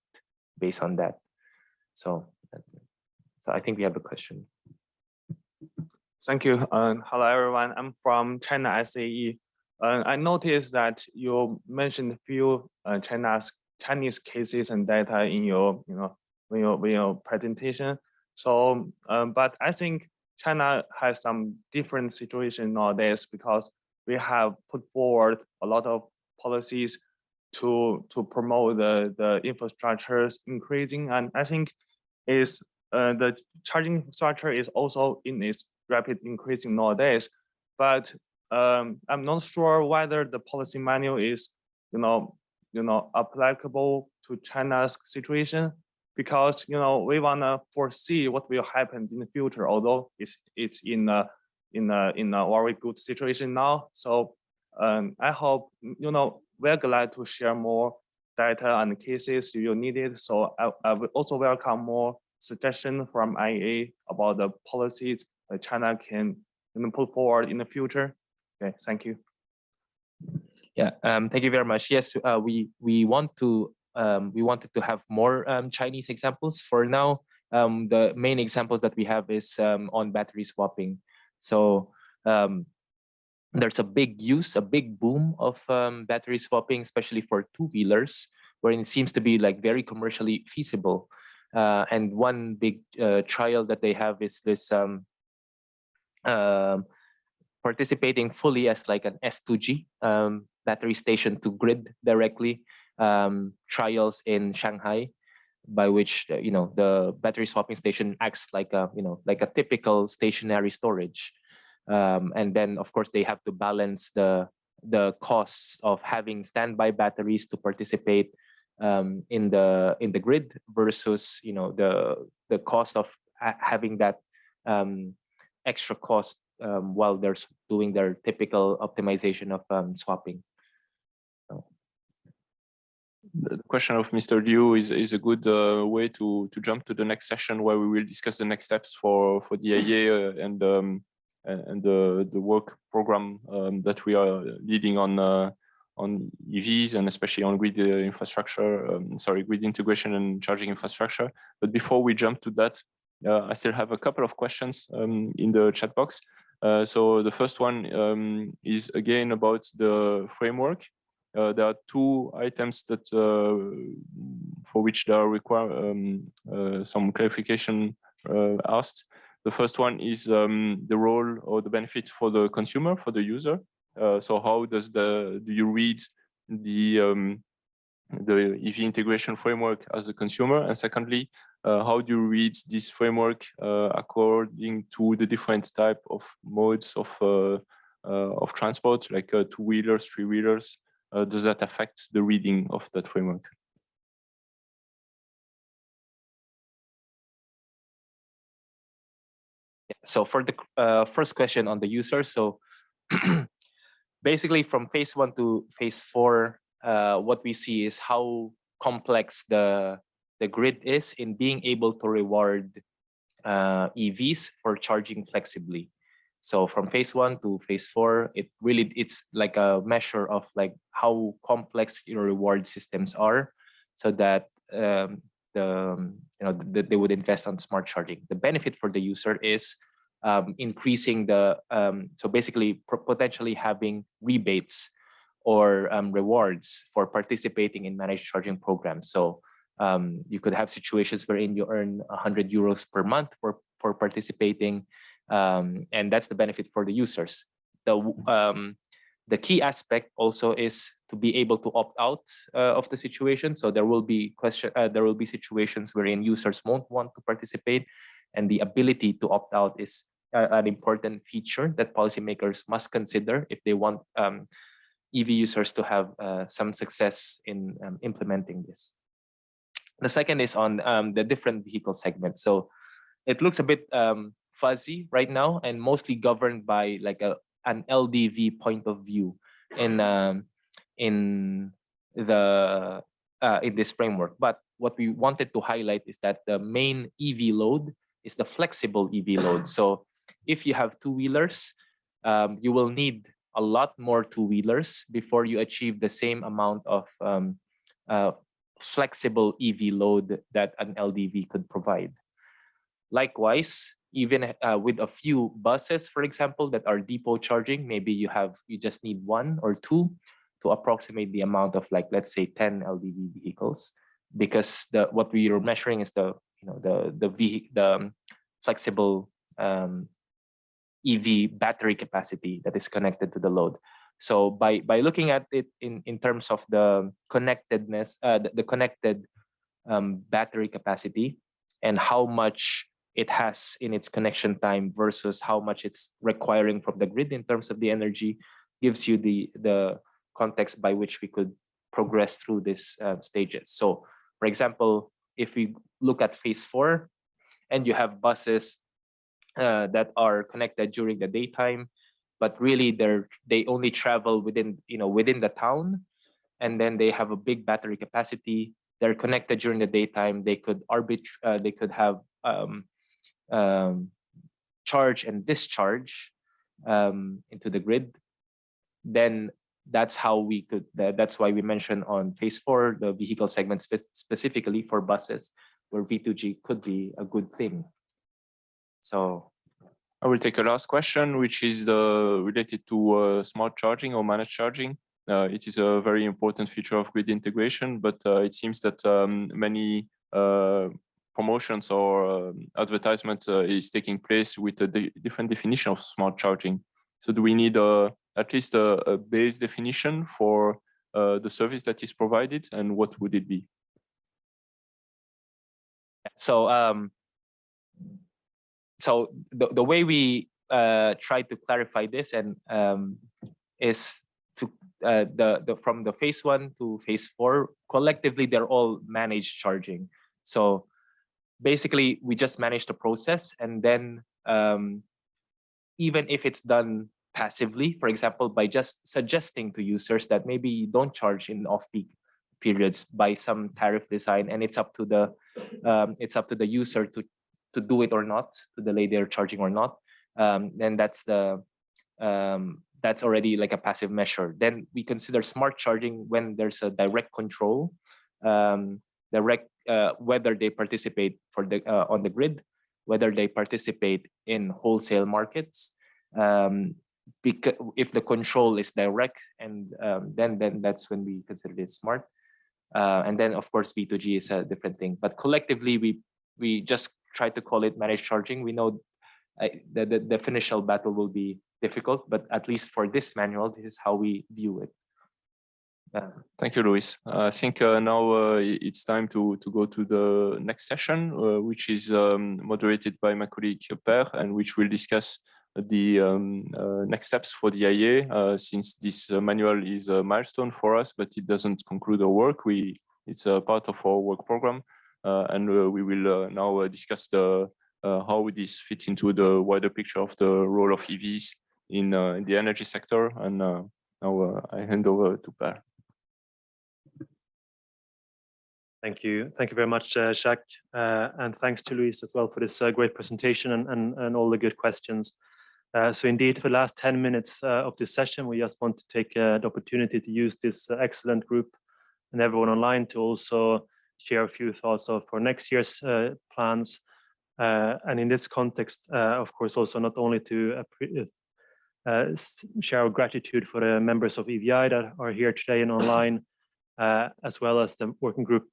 based on that. So I think we have a question. Thank you. Hello, everyone. I'm from China SAE. I noticed that you mentioned a few Chinese cases and data in your, your presentation. So, but I think China has some different situation nowadays because we have put forward a lot of policies to promote the infrastructures increasing, and I think is the charging infrastructure is also in its rapid increasing nowadays. But I'm not sure whether the policy manual is applicable to China's situation, because we want to foresee what will happen in the future, although it's in a very good situation now. So I hope we're glad to share more data and cases you needed. So I will also welcome more suggestion from IEA about the policies that China can put forward in the future. Okay, thank you. Yeah, thank you very much. Yes, we wanted to have more Chinese examples. For now, the main examples that we have is on battery swapping. So there's a big boom of battery swapping, especially for two-wheelers, where it seems to be like very commercially feasible. And one big trial that they have is this participating fully as like an S2G battery station to grid directly trials in Shanghai, by which the battery swapping station acts like a typical stationary storage, and then of course they have to balance the costs of having standby batteries to participate in the grid versus the cost of having that extra cost while they're doing their typical optimization of swapping. The question of Mr. Liu is a good way to jump to the next session, where we will discuss the next steps for the IEA and the work program that we are leading on EVs, and especially on grid infrastructure, grid integration and charging infrastructure. But before we jump to that, I still have a couple of questions in the chat box. So the first one is again about the framework. There are two items that for which there require some clarification asked. The first one is the role or the benefit for the consumer, for the user. So how do you read the EV integration framework as a consumer? And secondly, how do you read this framework according to the different type of modes of transport, like two-wheelers, three-wheelers? Does that affect the reading of that framework? So for the first question on the user, so basically from phase 1 to phase 4, what we see is how complex the grid is in being able to reward EVs for charging flexibly. So from phase 1 to phase 4, it's like a measure of like how complex your reward systems are, so that they would invest on smart charging. The benefit for the user is increasing so basically potentially having rebates or rewards for participating in managed charging programs. So you could have situations wherein you earn 100 euros per month for participating, and that's the benefit for the users. The key aspect also is to be able to opt out of the situation. So there will be situations wherein users won't want to participate, and the ability to opt out is an important feature that policymakers must consider if they want EV users to have some success in implementing this. The second is on the different vehicle segments. So it looks a bit fuzzy right now and mostly governed by like an LDV point of view in this framework. But what we wanted to highlight is that the main EV load is the flexible EV load. So if you have two-wheelers, you will need a lot more two-wheelers before you achieve the same amount of flexible EV load that an LDV could provide. Likewise, even with a few buses, for example, that are depot charging, maybe you just need 1 or 2 to approximate the amount of, like, let's say 10 LDV vehicles, because what we are measuring is the flexible EV battery capacity that is connected to the load. So by looking at it in terms of the connectedness, the connected battery capacity and how much it has in its connection time versus how much it's requiring from the grid in terms of the energy, gives you the context by which we could progress through these stages. So, for example, if we look at phase 4, and you have buses that are connected during the daytime, but really they only travel within the town, and then they have a big battery capacity. They're connected during the daytime. They could have charge and discharge into the grid. Then that's how we could. That's why we mentioned on phase 4 the vehicle segment specifically for buses, where V2G could be a good thing. So I will take a last question, which is related to smart charging or managed charging. It is a very important feature of grid integration, but it seems that many promotions or advertisement is taking place with a different definition of smart charging. So do we need at least a base definition for the service that is provided, and what would it be? So the way we try to clarify this and is to from the phase 1 to phase 4, collectively they're all managed charging. So basically we just manage the process, and then even if it's done passively, for example, by just suggesting to users that maybe don't charge in off-peak periods by some tariff design, and it's up to the user to do it or not, to delay their charging or not, then that's already like a passive measure. Then we consider smart charging when there's a direct control, whether they participate on the grid, whether they participate in wholesale markets. Because if the control is direct, and then that's when we consider it smart. And then of course V2G is a different thing. But collectively we just try to call it managed charging. We know the initial battle will be difficult, but at least for this manual, this is how we view it. Thank you, Luis. I think now it's time to go to the next session, which is moderated by my colleague Per, and which will discuss the next steps for the IEA. Since this manual is a milestone for us, but it doesn't conclude our work. It's a part of our work program, and we will now discuss how this fits into the wider picture of the role of EVs in the energy sector. And now I hand over to Per. Thank you very much, Jacques, and thanks to Luis as well for this great presentation and all the good questions. So indeed, for the last 10 minutes of this session, we just want to take the opportunity to use this excellent group and everyone online to also share a few thoughts for next year's plans. And in this context, of course, also not only to share our gratitude for the members of EVI that are here today and online, as well as the working group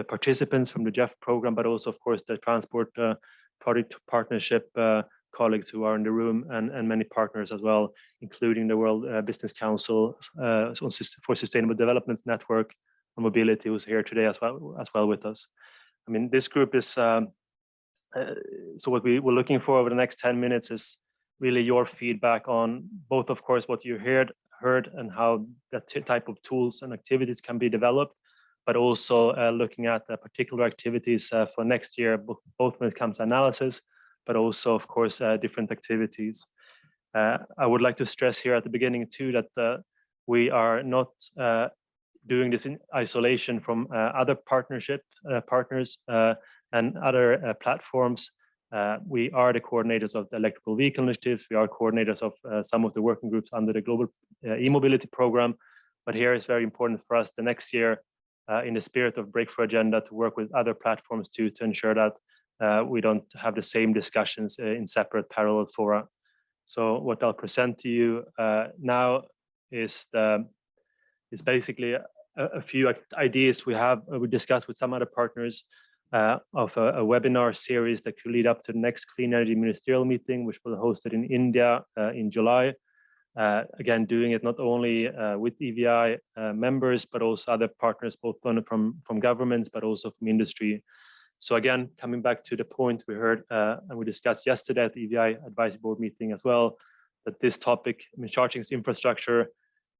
participants from the JEF program, but also, of course, the transport project partnership colleagues who are in the room, and many partners as well, including the World Business Council for Sustainable Development Network on Mobility, who's here today as well with us. I mean, this group is, so what we're looking for over the next 10 minutes is really your feedback on both, of course, what you heard and how that type of tools and activities can be developed, but also looking at the particular activities for next year, both when it comes to analysis, but also, of course, different activities. I would like to stress here at the beginning too that we are not doing this in isolation from other partners and other platforms. We are the coordinators of the electrical vehicle initiatives. We are coordinators of some of the working groups under the global e-mobility program. But here it's very important for us the next year, in the spirit of Breakthrough Agenda, to work with other platforms to ensure that we don't have the same discussions in separate parallel fora. So what I'll present to you now is basically a few ideas we discussed with some other partners of a webinar series that could lead up to the next Clean Energy Ministerial meeting, which will be hosted in India in July. Again, doing it not only with EVI members, but also other partners, both from governments, but also from industry. So again, coming back to the point we heard and we discussed yesterday at the EVI Advisory Board meeting as well, that this topic, charging infrastructure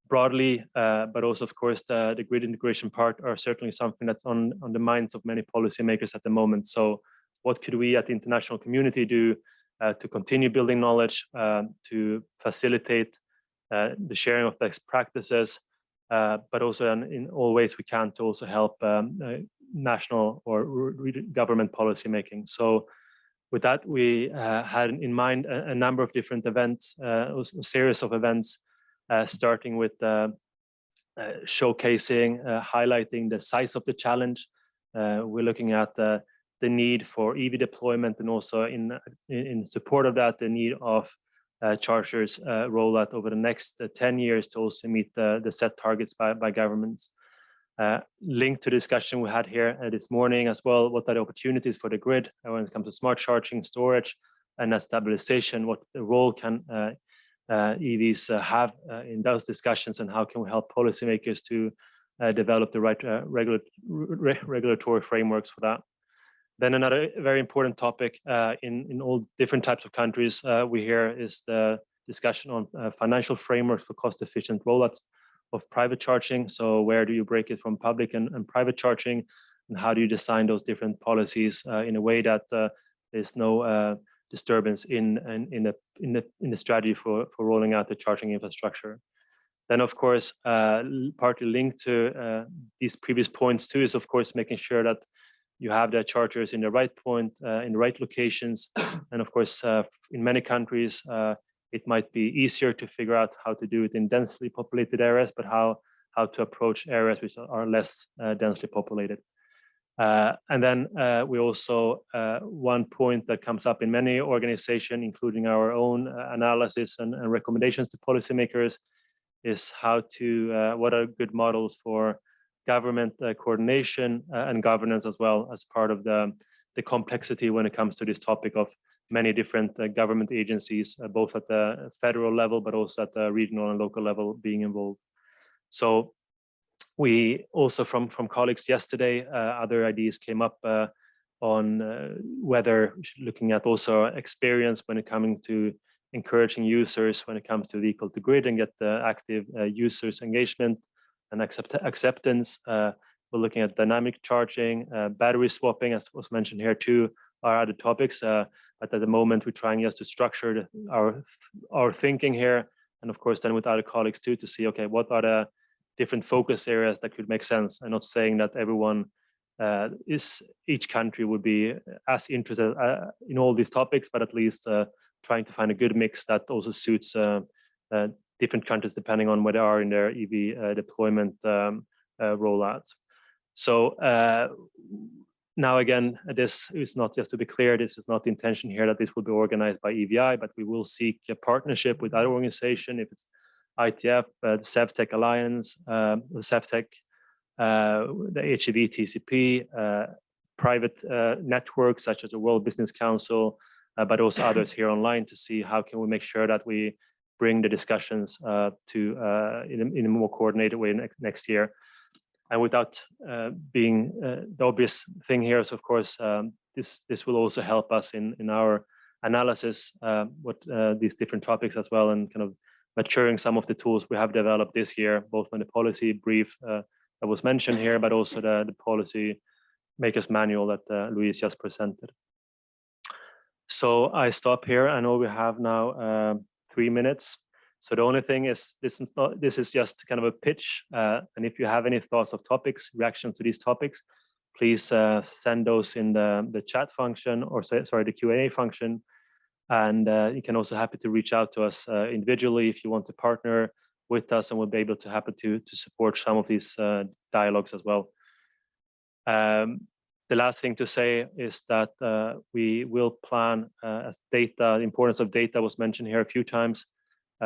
broadly, but also, of course, the grid integration part are certainly something that's on the minds of many policymakers at the moment. So what could we at the international community do to continue building knowledge, to facilitate the sharing of best practices, but also in all ways we can to also help national or government policy making. So with that, we had in mind a number of different events, a series of events, starting with showcasing, highlighting the size of the challenge. We're looking at the need for EV deployment, and also in support of that, the need of chargers rollout over the next 10 years to also meet the set targets by governments. Linked to the discussion we had here this morning as well, what are the opportunities for the grid when it comes to smart charging, storage, and stabilization? What the role can EVs have in those discussions, and how can we help policymakers to develop the right regulatory frameworks for that? Then another very important topic in all different types of countries we hear is the discussion on financial frameworks for cost-efficient rollouts of private charging. So where do you break it from public and private charging, and how do you design those different policies in a way that there's no disturbance in the strategy for rolling out the charging infrastructure? Then, of course, partly linked to these previous points too, is of course making sure that you have the chargers in the right point, in the right locations, and of course, in many countries, it might be easier to figure out how to do it in densely populated areas, but how to approach areas which are less densely populated. And then we also, one point that comes up in many organizations, including our own analysis and recommendations to policymakers, is how to, what are good models for government coordination and governance as well, as part of the complexity when it comes to this topic of many different government agencies, both at the federal level, but also at the regional and local level being involved. So we also, from colleagues yesterday, other ideas came up on whether looking at also experience when it comes to encouraging users when it comes to the equal to grid and get the active users engagement and acceptance. We're looking at dynamic charging, battery swapping, as was mentioned here too, are other topics. But at the moment, we're trying just to structure our thinking here. And of course, then with other colleagues too, to see, okay, what are the different focus areas that could make sense? I'm not saying that everyone each country would be as interested in all these topics, but at least trying to find a good mix that also suits different countries depending on where they are in their EV deployment rollouts. So now again, this is not, just to be clear, this is not the intention here that this will be organized by EVI, but we will seek a partnership with other organizations, if it's ITF, the SevTech Alliance, the SevTech, the HEV TCP, private networks such as the World Business Council, but also others here online, to see how can we make sure that we bring the discussions in a more coordinated way next year. And without being the obvious thing here is, of course, this will also help us in our analysis, what these different topics as well, and kind of maturing some of the tools we have developed this year, both on the policy brief that was mentioned here, but also the policy makers manual that Luis just presented. So I stop here. I know we have now 3 minutes. So the only thing is, this is just kind of a pitch. And if you have any thoughts of topics, reaction to these topics, please send those in the chat function, or sorry, the Q&A function. And you can also happy to reach out to us individually if you want to partner with us, and we'll be able to support some of these dialogues as well. The last thing to say is that we will plan, as data, the importance of data was mentioned here a few times.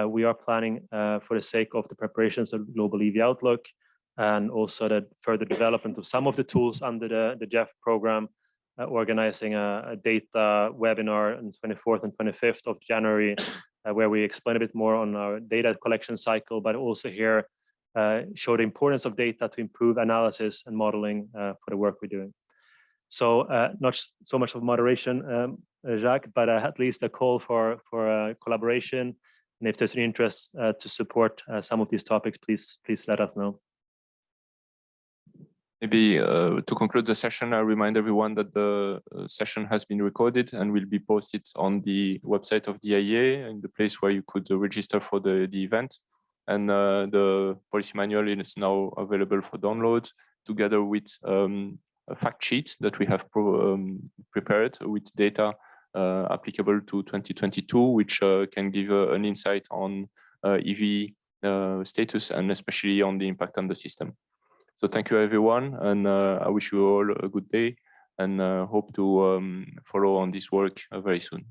We are planning for the sake of the preparations of Global EV Outlook and also the further development of some of the tools under the GEF program, organizing a data webinar on 24th and 25th of January, where we explain a bit more on our data collection cycle, but also here show the importance of data to improve analysis and modeling for the work we're doing. So not so much of moderation, Jacques, but at least a call for collaboration. And if there's an interest to support some of these topics, please let us know. Maybe to conclude the session, I remind everyone that the session has been recorded and will be posted on the website of the IEA, in the place where you could register for the event. And the policy manual is now available for download, together with a fact sheet that we have prepared with data applicable to 2022, which can give an insight on EV status and especially on the impact on the system. So thank you, everyone, and I wish you all a good day and hope to follow on this work very soon.